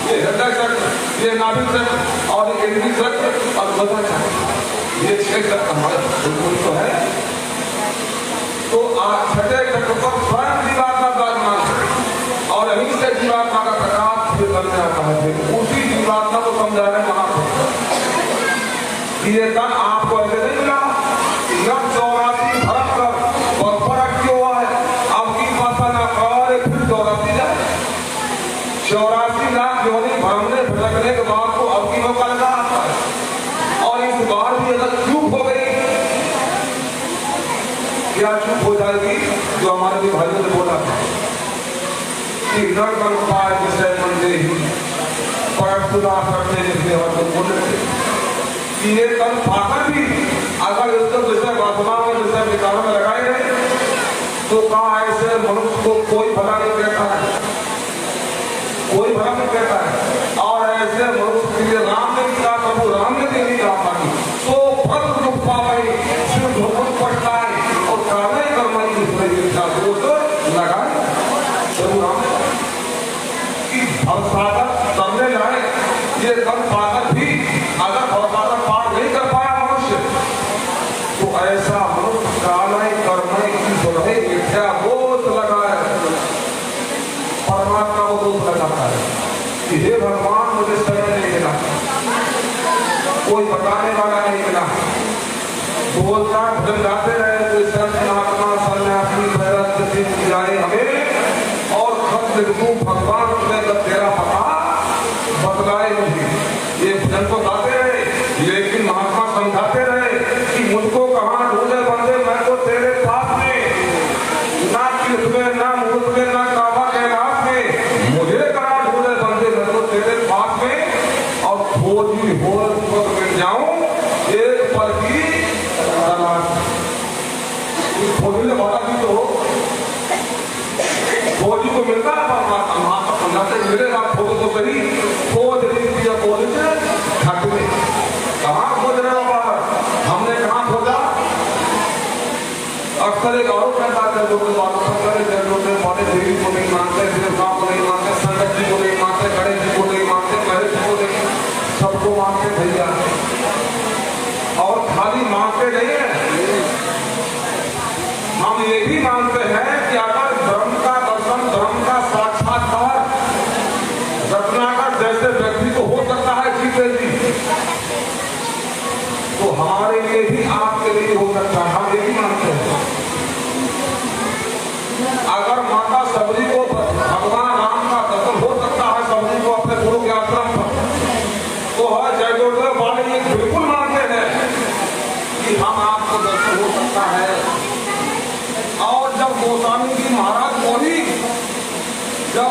ये हृदय चक्र, ये नाभि चक्र और ये इंद्रिय चक्र और गदा चक्र, ये 6 चक्र हमारे बिल्कुल तो है। तो छठे चक्र पर स्वयं जीवात्मा विराजमान है और यहीं से जीवात्मा का प्रकाश फिर करने आता है। उसी जीवात्मा को समझाने वहां ये तन आपको ऐसे नहीं मिला। जब 84 भरत कर फर्क क्यों हुआ है? आपकी पासा ना और फिर 84 जाए 84 लाख योनि भरमने भटकने के बाद को अब क्या चुप हो जाएगी जो हमारे भी भाइयों ने बोला था कि न कर पाए विषय मंदे ही पर सुना करते जिसने और बोले कि ये कल पाकर भी अगर इसको विषय वर्तमान में विषय विकारों में लगाए गए तो कहा ऐसे मनुष्य को कोई भला नहीं कहता है, कोई भला नहीं कहता है। और ऐसे मनुष्य के लिए राम ने कहा प्रभु राम ने नहीं कहा पानी तो भद्र दुख पावे सिर्फ भगवत पड़ता है और काले कर्म की लगाए प्रभु राम की भवसागर करने जाए ये कल पाकर भी अगर भवसागर पार नहीं कर पाया मनुष्य तो ऐसा मनुष्य काले कर्म की सुरहे मिथ्या बोध लगाए परमात्मा को दोष लगाता है कि हे भगवान मुझे समय नहीं मिला, कोई बताने वाला नहीं मिला, बोलता भजन गाते रहे कोई संत महात्मा सन्यासी भैरव जाए हमें और खत लिखूं भगवान तुम्हें जब तेरा पता बतलाए मुझे। ये भजन तो गाते रहे लेकिन महात्मा समझाते रहे कि मुझको कहाँ ढूंढे बंदे, मैं तो तेरे पास में ना तीर्थ में ना मूर्त में ना काबा कैलाश में, मुझे कहाँ ढूंढे बंदे, मैं तो तेरे पास में और खोजी हो मिल जाऊं एक पल की खोजी वाला भी तो खोजी को मिलता है परमात्मा समझाते मिलेगा खोज तो सही खोज नहीं दिया खोज से घट में कहाँ खोज रहे हो बाहर, हमने कहाँ खोजा। अक्सर एक और कहता है लोग बड़े देवी को नहीं मानते, देवता को नहीं मानते, संगत जी को नहीं मानते, गणेश जी को नहीं मानते, गणेश जी को नहीं, सबको मानते भैया और खाली मानते नहीं है, हम ये भी मानते हैं कि अगर धर्म का दर्शन धर्म का साक्षात्कार रत्नाकर जैसे व्यक्ति को हो सकता है जीते जी तो हमारे लिए भी आपके लिए हो सकता है, हम ये भी मानते हैं। अगर माता सबरी को भगवान राम का दर्शन हो सकता है सबरी को अपने गुरु के आश्रम पर तो है जय गुरुदेव वाले ये बिल्कुल मानते हैं कि हम आपको दर्शन हो सकता है। और जब गोस्वामी जी महाराज बोली जब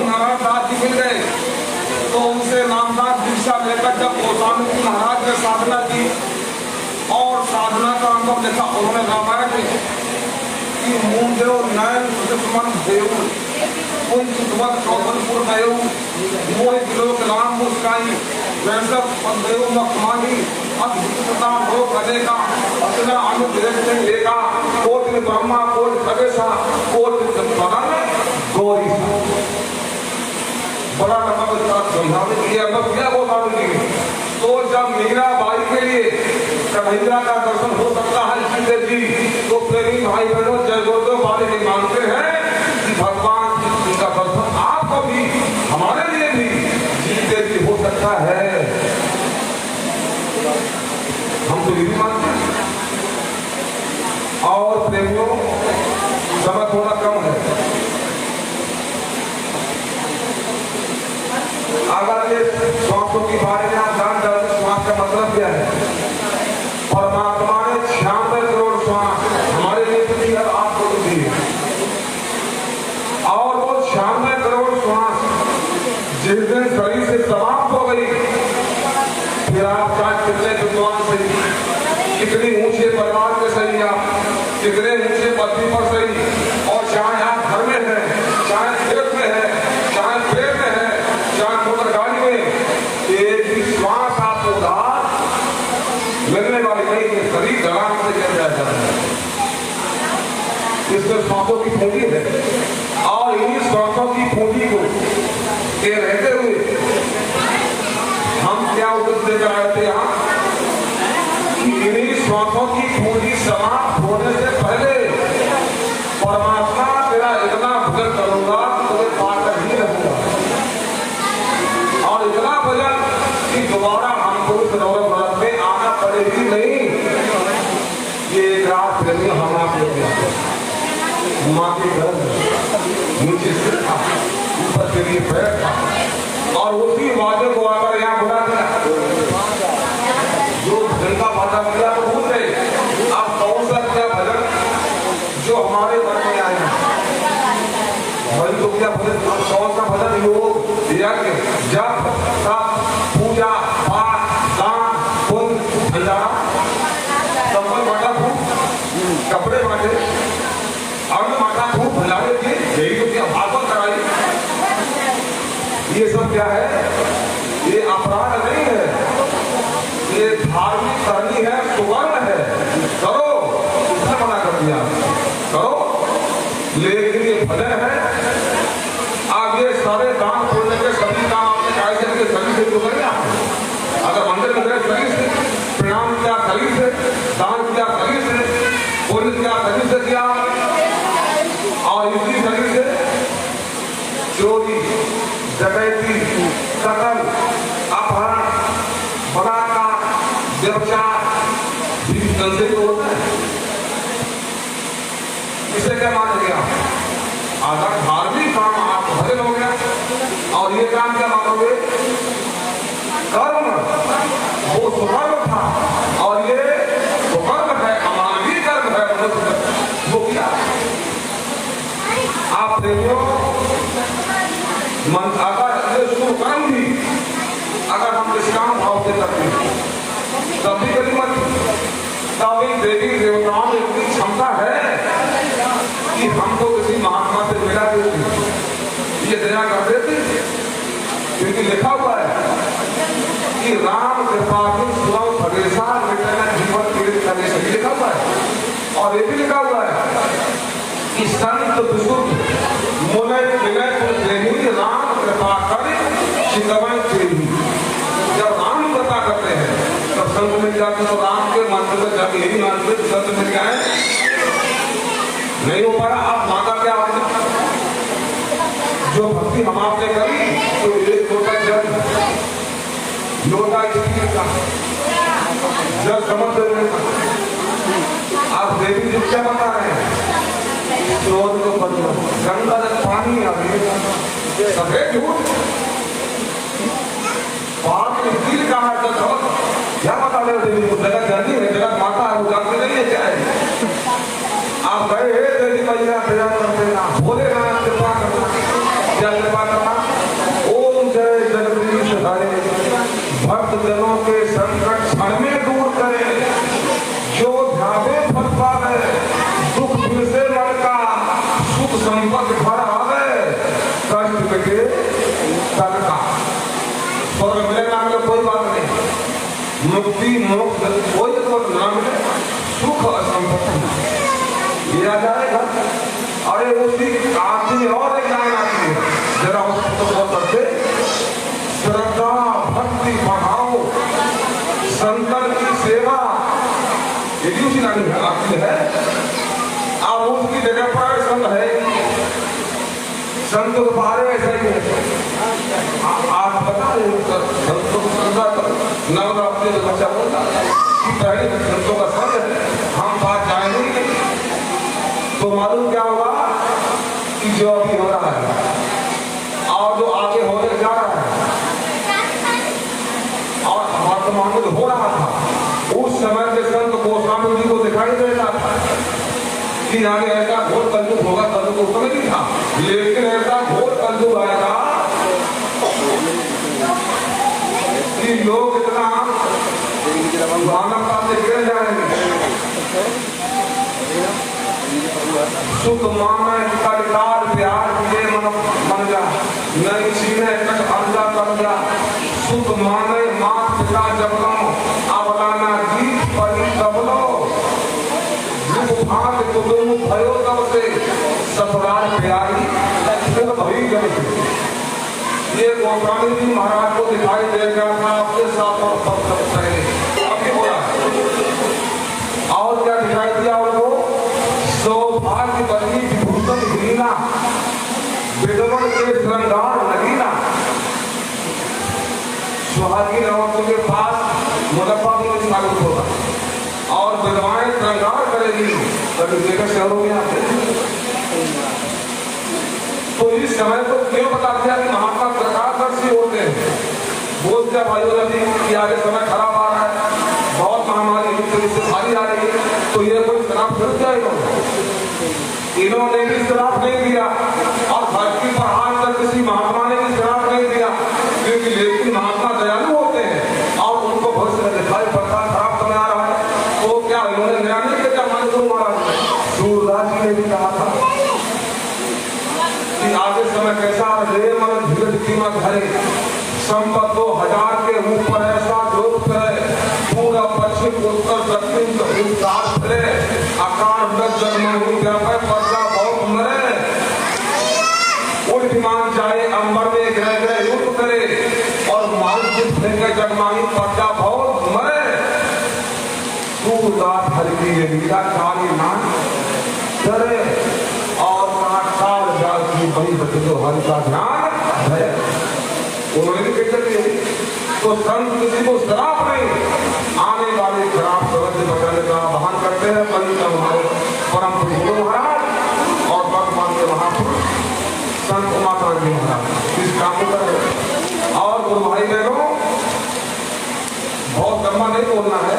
महाराज दास जी मिल गए तो उनसे नामदास दीक्षा लेकर जब गोस्वामी जी महाराज ने साधना की और साधना का अनुभव देखा उन्होंने रामायण में कि मूंदेव नयन दुश्मन देव कुंज सुवत चौधनपुर देव मोह किलोक राम मुस्काई वैसा देव मखमानी अद्भुतता लोक अनेका अतना अनुग्रह लेगा कोटि ब्रह्मा कोटि खगेशा कोटि पवन गौरी बड़ा लंबा समझाने के लिए अनुभव किया गोस्वामी जी। तो जब मीराबाई के लिए कन्हैया का दर्शन हो सकता है सीधे जी तो प्रेमी भाई बहनों जय गुरुदेव वाले भी मानते हैं कि भगवान का दर्शन आपको भी हमारे लिए भी सीधे जी हो सकता है, हम तो ये भी मानते हैं। और प्रेमियों समय थोड़ा कम है, अगर ये श्वासों के बारे में आप जान जाते श्वास का मतलब क्या है। परमात्मा ने 96 करोड़ श्वास हमारे लिए भी है, आपको भी दिए और वो 96 करोड़ श्वास जिस दिन शरीर से समाप्त हो गई फिर आप चाहे कितने विद्वान सही, कितनी ऊंचे परिवार के सही, आप कितने ऊंचे पदवी पर सही और चाहे आप घर में है चाहे खेत में है चाहे पेड़ में है चाहे मोटर गाड़ी में एक भी श्वास आपको उधार मिलने वाली नहीं है, शरीर जलान से गिर जाता है। इसमें श्वासों की पूंजी है और इन्हीं श्वासों की पूंजी को के रहते हुए हम क्या उपदेश देकर आए थे यहाँ कि इन्हीं श्वासों की पूंजी समाप्त होने से पहले परमात्मा तेरा इतना भजन करूंगा तुम्हें पाकर ही रहूंगा और इतना भजन कि दोबारा हमको सरोवर व्रत में आना पड़ेगी नहीं। ये एक रात प्रेमी हम आप माँ के घर नीचे सिर था ऊपर के लिए पैर था और उसी वादे को आकर यहाँ बुला दिया जो भजन का वादा मिला तो भूल गए। अब कौन सा क्या भजन भंडारा, कंबल बांटा खूब, कपड़े बांटे, अन्न बांटा खूब, भंडारे किए, यही तो क्या भागवत कराई। ये सब क्या है? ये अपराध नहीं है, ये धार्मिक करनी है, सुवर्ण है, करो। किसने मना कर दिया? करो, लेकिन ये भजन है। आप ये सारे दान पुण्य के सभी काम आपने कायदे के सभी से जो करें आप, अगर मंदिर में गए सही से, प्रणाम किया सही से, दान किया सही से, पुण्य किया सही से किया, और इसी सही से चोरी, डकैती, कत्ल, अपहरण, बलात्कार, व्यभिचार भी गंदे तो होता है। इसे क्या मान गया? अगर धार्मिक काम आप भजन हो गया, और ये काम क्या मानोगे? कर्म, वो सुकर्म था, और ये सुकर्म है, अमानवीय कर्म है, वो क्या? आप देखो, अगर ये शुभ कर्म भी अगर हम निष्काम भाव से करते हैं, तब भी गरीमत, तब भी देवी देवताओं में इतनी क्षमता है कि हमको किसी महात्मा से मिला देती, ये दया कर देती। क्योंकि लिखा हुआ है कि राम कृपा भगेशा जीवन पीड़ित करने से लिखा हुआ है। और ये भी लिखा हुआ है कि संत विशुद्ध मुने विनय देही राम कृपा करे शिकवन तेही। जब राम कृपा करते हैं तब संत मिल जाते, तो राम के मंत्र में जब यही मानते तो संत मिल जाए, नहीं हो पाया। आप मांगा क्या आपने? जो भक्ति हम आपने करी, तो एक लोटा जल, लोटा चिट्ठी का जल समुद्र में, आप देवी जी क्या बता रहे हैं? स्रोत को बदलो, गंगा जल पानी सफेद झूठ, बात में गिर कहा तो क्या बता रहे हो देवी को? जगत जननी है, जगत माता है, वो जानते नहीं है क्या है? आप गए हे देवी मैया दया करना, भोलेनाथ कृपा करना, क्या कृपा करना? ओम जय जगदीश हरे, भक्त जनों के संकट क्षण में दूर करे, जो ध्यावे फल पावे, दुख फिर से मन का, सुख संपत्ति भर आवे, कष्ट के तन का। और मिले नाम में कोई बात नहीं, मुक्ति मोक्ष कोई तो नाम है, सुख और संपत्ति दिया जाएगा। अरे उसी आती और एक लाइन आती है, जरा उसको करते, श्रद्धा भक्ति बढ़ाओ, संतन की सेवा, ये भी उसी लाइन में आती है। अब उसकी जगह पर संत है, संत तो बाहर ऐसा ही है। आप बता रहे हो संतों को नवरात्रि में बच्चा बोलता कि पहले संतों का संग है, हम बात जाएंगे तो मालूम क्या होगा कि जो अभी हो रहा है और जो आगे होने जा रहा है और वर्तमान में हो रहा था, उस समय के संत गोस्वामी जी को दिखाई देता था कि आगे ऐसा घोर कलयुग होगा। कलयुग उस समय नहीं था, लेकिन ऐसा घोर कलयुग आएगा कि लोग इतना मानवता से गिर जाएंगे। सुख माने कलिकार प्यार ये मन जा, नहीं छीने कट अर्जा कर जा। सुख माने मात पिता जबलो, अवलाना गीत परी कबलो, युग भाग तुम भयो तब से, ससुराल प्यारी फिर भई गई। ये गोस्वामी जी महाराज को दिखाई दे गया था आपके साथ और अभी हो रहा है। और क्या दिखाई दिया उनको? सौभाग्य बनी विभूषण हीना, विधवन के श्रृंगार नगीना। सुहागी औरतों के पास मुनफा भी साबित होगा और विधवाएं श्रृंगार करेगी। कभी देखकर शहरों में आते तो इस समय को क्यों बता दिया कि महात्मा प्रकाशदर्शी होते हैं? बोलते भाइयों नदी कि आगे समय खराब आ रहा है, बहुत महामारी से भारी आ रही है, तो ये कोई शराब फिर जाएगा। इन्होंने भी शराब नहीं दिया और धरती पर आज तक किसी महात्मा ने भी शराब नहीं दिया, क्योंकि लेकिन महात्मा दयालु होते हैं और उनको भविष्य में दिखाई पड़ता खराब समय न धरे, संपत्तो 1000 के ऊपर ऐसा योग करे, पूरा पश्चिम उत्तर दक्षिण उत्तर फिरे, आकार मृत जन्म व्यापक पर्दा बहुत मरे, उठमान जाए अंबर में ग्रह ग्रह युद्ध करे, और मानसिक फेंके जगमाही पर्दा बहुत मरे। सूरदास हरि ये लीला चाली नान करे, और काल जाल की बड़ी बच्चे हरि का ध्यान है। उन्होंने कैसे दिए तो संत किसी को शराब नहीं, आने वाले खराब समझ बचाने का आह्वान करते हैं। पंडित हमारे परम गुरु महाराज और वर्तमान के महापुरुष संत माता जी महाराज इस काम को कर रहे। और गुरु भाई बहनों, बहुत लंबा नहीं बोलना है,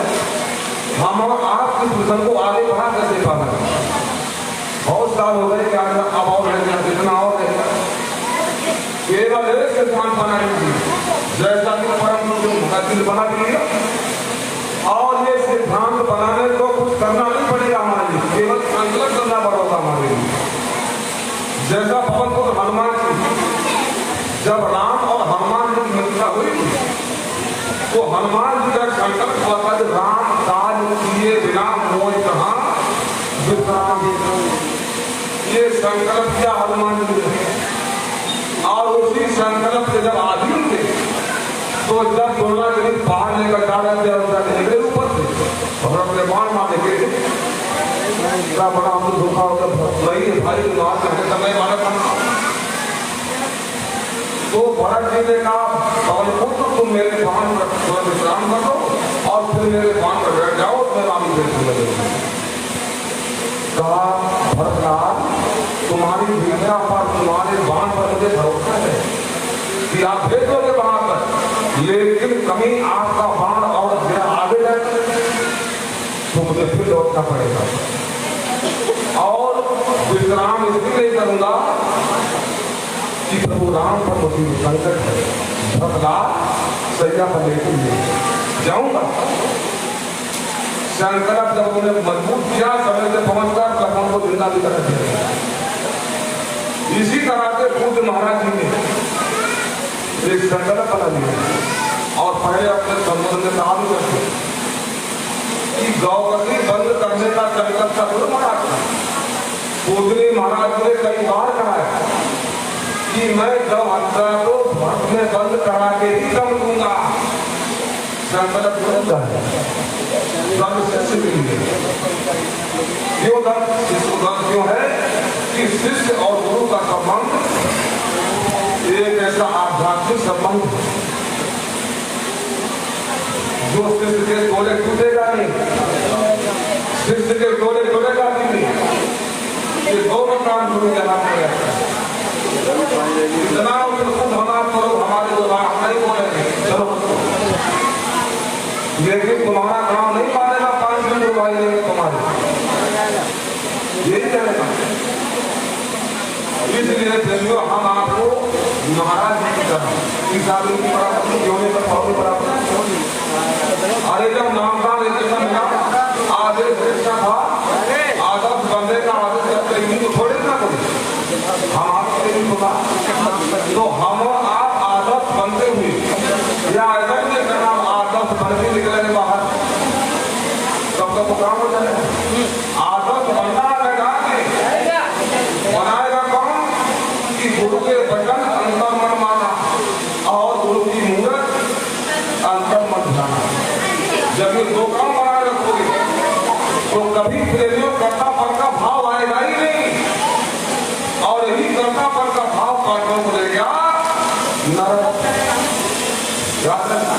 हम और आप इस मिशन को आगे बढ़ा कैसे पाना है। बहुत साल हो गए क्या अब और रहेगा, कितना और रहेगा, केवल एक सिद्धांत बनानी थी, जैसा कि परम मुकद्दर बना दिया। और ये सिद्धांत बनाने को कुछ करना नहीं पड़ेगा हमारे लिए, केवल संकल्प करना पड़ेगा हमारे लिए। जैसा पवन पुत्र हनुमान जी, जब राम और हनुमान जी की मित्रता हुई तो हनुमान जी का संकल्प हुआ था, राम काज किए बिना मोह कहाँ विश्राम। ये संकल्प किया हनुमान जी ने, और उसी संकल्प के जब आधीन थे तो जब दुर्गा के बाहर लेकर जा रहे थे निकले ऊपर से और अपने बाण मारने के क्या बड़ा हम धोखा होगा नहीं भाई बात करके समय वाला करना। तो भरत जी ने कहा पवन पुत्र तुम मेरे बाण पर विश्राम कर दो और फिर मेरे बाण पर बैठ जाओ, मैं रामी कहा भरतलाल तुम्हारी विद्या पर तुम्हारे बाण पर मुझे भरोसा है कि आप भेजोगे वहां पर, लेकिन कहीं आपका बाण और आगे जाए तो मुझे फिर लौटना पड़ेगा। और विश्राम इसलिए नहीं करूंगा कि प्रभु राम पर मुझे संकट है, भरतलाल सैया पर लेकर जाऊंगा। संकल्प जब उन्हें मजबूत किया, समय से पहुंचकर लखनऊ को जिंदा भी कर दिया। इसी तरह से पूज्य महाराज जी ने एक संकल्प बना लिया और पहले अपने संबंध में कहा भी करते कि गौवती बंद करने का संकल्प था गुरु महाराज का। पूजनी महाराज ने कई बार कहा है कि मैं गौ हत्या को भक्त में बंद करा के ही दम दूंगा। संकल्प होता है शिष्य के लिए क्यों क्यों है कि शिष्य और गुरु का संबंध एक ऐसा आध्यात्मिक संबंध जो शिष्य के गोले टूटेगा नहीं, शिष्य के गोले टूटेगा नहीं। ये दोनों काम गुरु के हाथ में रहता है। इतना हमारे जो नहीं बोलेंगे चलो, लेकिन तुम्हारा काम नहीं मानेगा 5 मिनट भाई तुम्हारे यही करेगा। इसलिए प्रेमियों हम आपको महाराज जी की तरह इस आदमी की परामर्श होने पर बहुत बराबर। अरे जब नामदान मिला आदेश देखा था, आदर्श बनने का आदेश करते ही तो थोड़े ना करें हम आपके लिए होगा। तो हम आप आदर्श बनते हुए या ऐसा नहीं करना आदर्श बनते निकलेंगे बाहर तब तक वो काम हो जाए। आदर्श बनना रहेगा बनाएगा कौन कि गुरु के वचन अंतर मन माना और गुरु की मूर्त अंतर मन जाना। जब ये दो काम बनाए रखोगे तो कभी प्रेमियों कर्ता पर का भाव आएगा ही नहीं, और यही कर्ता पर का भाव काटने को ले गया नरक। याद रखना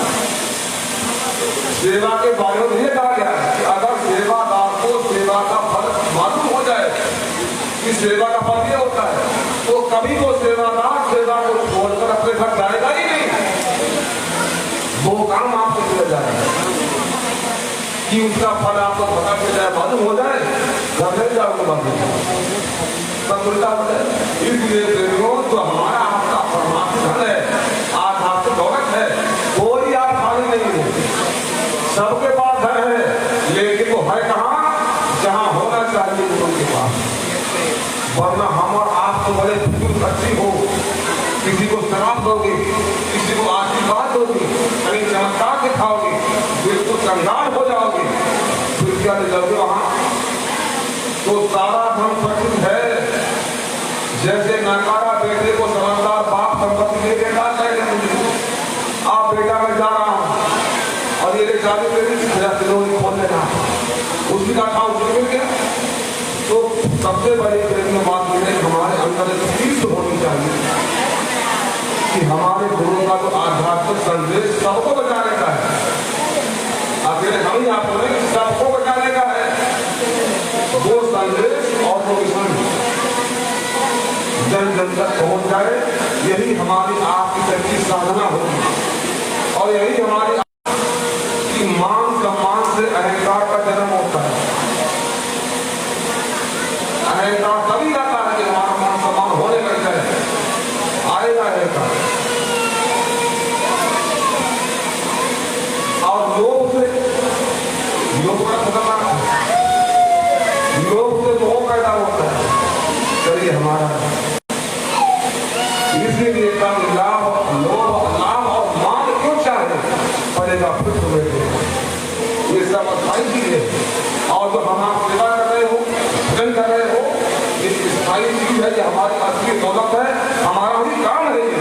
सेवा के बारे में यह कहा गया है कि अगर सेवादार को सेवा का फल मालूम हो जाए कि सेवा का फल यह होता है तो कभी वो सेवादार सेवा को छोड़कर अपने घर जाएगा ही नहीं। वो काम आपको दिया जाएगा कि उसका फल आपको पता चल जाए, मालूम हो जाए, घर नहीं जाओगे बात सब उल्टा हो जाए। इसलिए प्रेमियों जो हमारा आपका परमात्मा है, आध्यात्मिक दौलत है, कोई आप खाली नहीं है, सबके पास घर है, लेकिन वो है कहाँ जहाँ होना चाहिए गुरु के पास। वरना हम और आप तो बड़े बुजुर्ग अच्छी हो किसी को शराब दोगे, किसी को आशीर्वाद दोगे, कहीं चमत्कार दिखाओगे, बिल्कुल कंगाल हो जाओगे, फिर क्या ले जाओगे वहां? तो सारा धन प्रसिद्ध है। जैसे नकारा बेटे को समझदार बाप संपत्ति दे देता है, आप बेटा मैं जा रहा हूं और ये चाबी दे दी, खोल लेना, उसी का था उसी मिल गया। तो सबसे बड़ी बात यह है, हमारे अंदर एक चीज होनी चाहिए कि हमारे गुरु का जो आध्यात्मिक संदेश सबको बचाने का है, अकेले हम ही आपको नहीं, सबको बचाने का है। वो संदेश और वो विषय जन जन तक पहुंच जाए, यही हमारी आपकी सच्ची साधना होगी। और यही हमारी कि मान सम्मान से अहंकार का जन्म होता है। अहंकार तभी आता है कि हमारा मान सम्मान होने लग जाए, आएगा अहंकार। और लोभ से लोभ का खतरनाक है, लोभ से मोह पैदा होता है, चलिए हमारा इसीलिए कम लाभ लाभ और मान क्यों चाहे पड़ेगा फिर तुम्हें। ये सब स्थायी चीज है। और जो हम आप सेवा कर रहे हो, भजन कर रहे हो, ये स्थायी चीज है, ये हमारी असली दौलत है, हमारा भी काम है ये।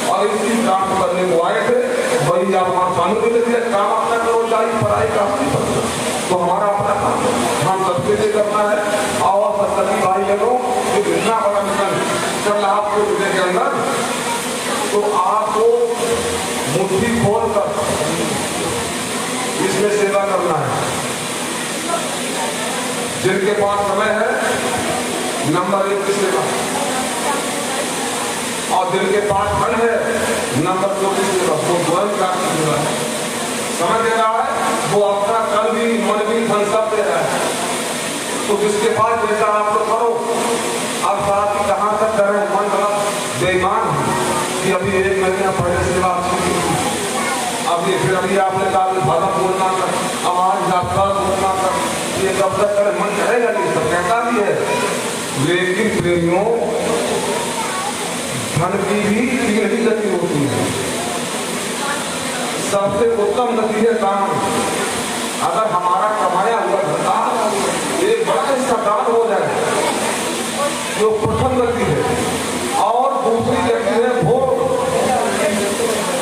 और इसी काम करने को आए थे, वही आप हमारे स्वामी के लिए काम अपना करो, चाहिए पढ़ाई का तो हमारा अपना काम हम सबके लिए करना है। और सभी भाई लोगों इतना बड़ा मिशन चल रहा आपके हृदय के अंदर, तो आपको मुट्ठी खोल कर इसमें सेवा करना है। जिनके पास समय है, नंबर 1 की सेवा, और जिनके पास धन है, नंबर 2 की सेवा, वो द्वंद्व का सेवा है। समझ दे रहा है, वो अपना कल भी मन भी धन सब दे रहा है। तो जिसके पास जैसा आप लोग करो, अब साथ ही कहाँ तक करें, मन गलत बेईमान कि अभी 1 महीना पहले सेवा अच्छी की, अभी फिर अभी आपने कहा भाषा बोलना कर, आवाज यात्रा बोलना कर, ये कब तक करें, मन करेगा नहीं, सब कहता भी है। लेकिन प्रेमियों, धन की भी 3 ही गति होती है। सबसे उत्तम गति है दान। अगर हमारा कमाया हुआ धंधा एक बड़ा हिस्सा दान हो जाए, जो प्रथम गति है। और दूसरी गति है भोग,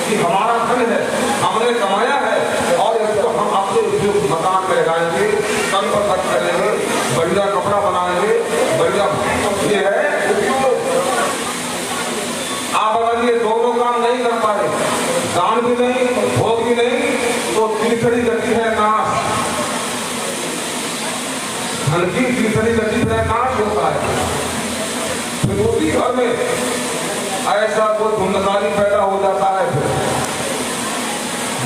कि हमारा धन है, हमने कमाया है और इसको हम अपने उपयोग मकान में लगाएंगे, तन पर खर्च करेंगे, बढ़िया कपड़ा बनाएंगे, बढ़िया ये है उपयोग। आप अगर ये दोनों काम नहीं कर पाए, दान भी नहीं, भोग भी नहीं, तो तीसरी गति है नाश। धन की तीसरी गति में नाश होता है। फिर उसी घर में ऐसा कोई धुंधकारी पैदा हो जाता है। फिर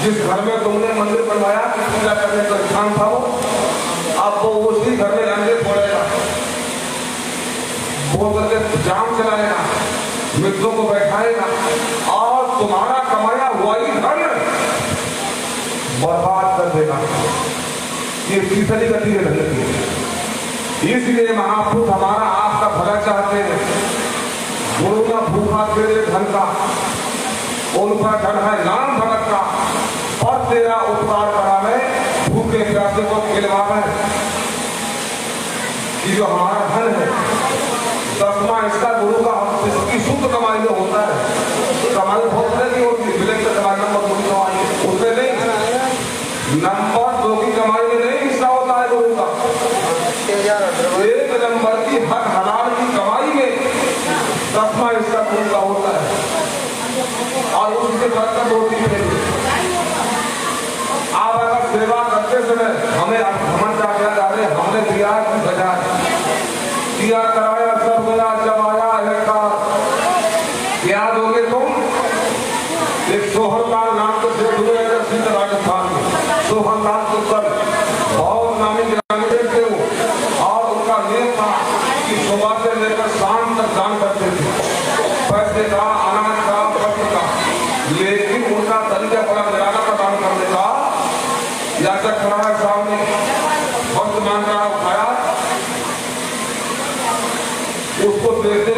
जिस घर में तुमने मंदिर बनवाया, पूजा करने का स्थान था, अब वो उसी घर में अंडे फोड़ेगा, वो करके जाम चलाएगा, मित्रों को बैठाएगा, और तुम्हारा कमाया हुआ ही धन बर्बाद कर देगा। ये तीसरी गति है धन की। इसलिए महापुरुष हमारा आपका भला चाहते हैं। गुरु का भूखा तेरे धन का, उनका धन है नाम भगत का, और तेरा उपकार करावे, भूखे प्यासे को खिलवावे। ये जो हमारा धन है, 10वां इसका गुरु का इसकी शुद्ध कमाई में होता है। कमाई बहुत तरह की होती है, विलेज का कमाई नंबर 2 की कमाई उसमें नहीं, नंबर 2 की कमाई में नहीं हिस्सा होता है गुरु का। 1 नंबर की हक हलाल की कमाई में 10वां हिस्सा गुरु का होता है। और उसके बरकत होती है। आप अगर सेवा करते समय हमें घमंड का क्या जा रहे, हमने दिया कि बजाय दिया, कराया सब गया, जब आया अहंकार, क्या दोगे तुम? एक सोहरलाल नाम के से हुए सिद्ध राजस्थान में, सोहरलाल कुत्तर बहुत नामी गिरामी थे वो, और उनका नियम था कि सुबह से लेकर शाम तक दान करते थे, पैसे का, अनाज का, वस्त्र का। लेकिन उनका तरीका बड़ा निराला का दान करने का, या तक खड़ा है सामने, वक्त मांग रहा उठाया, उसको देते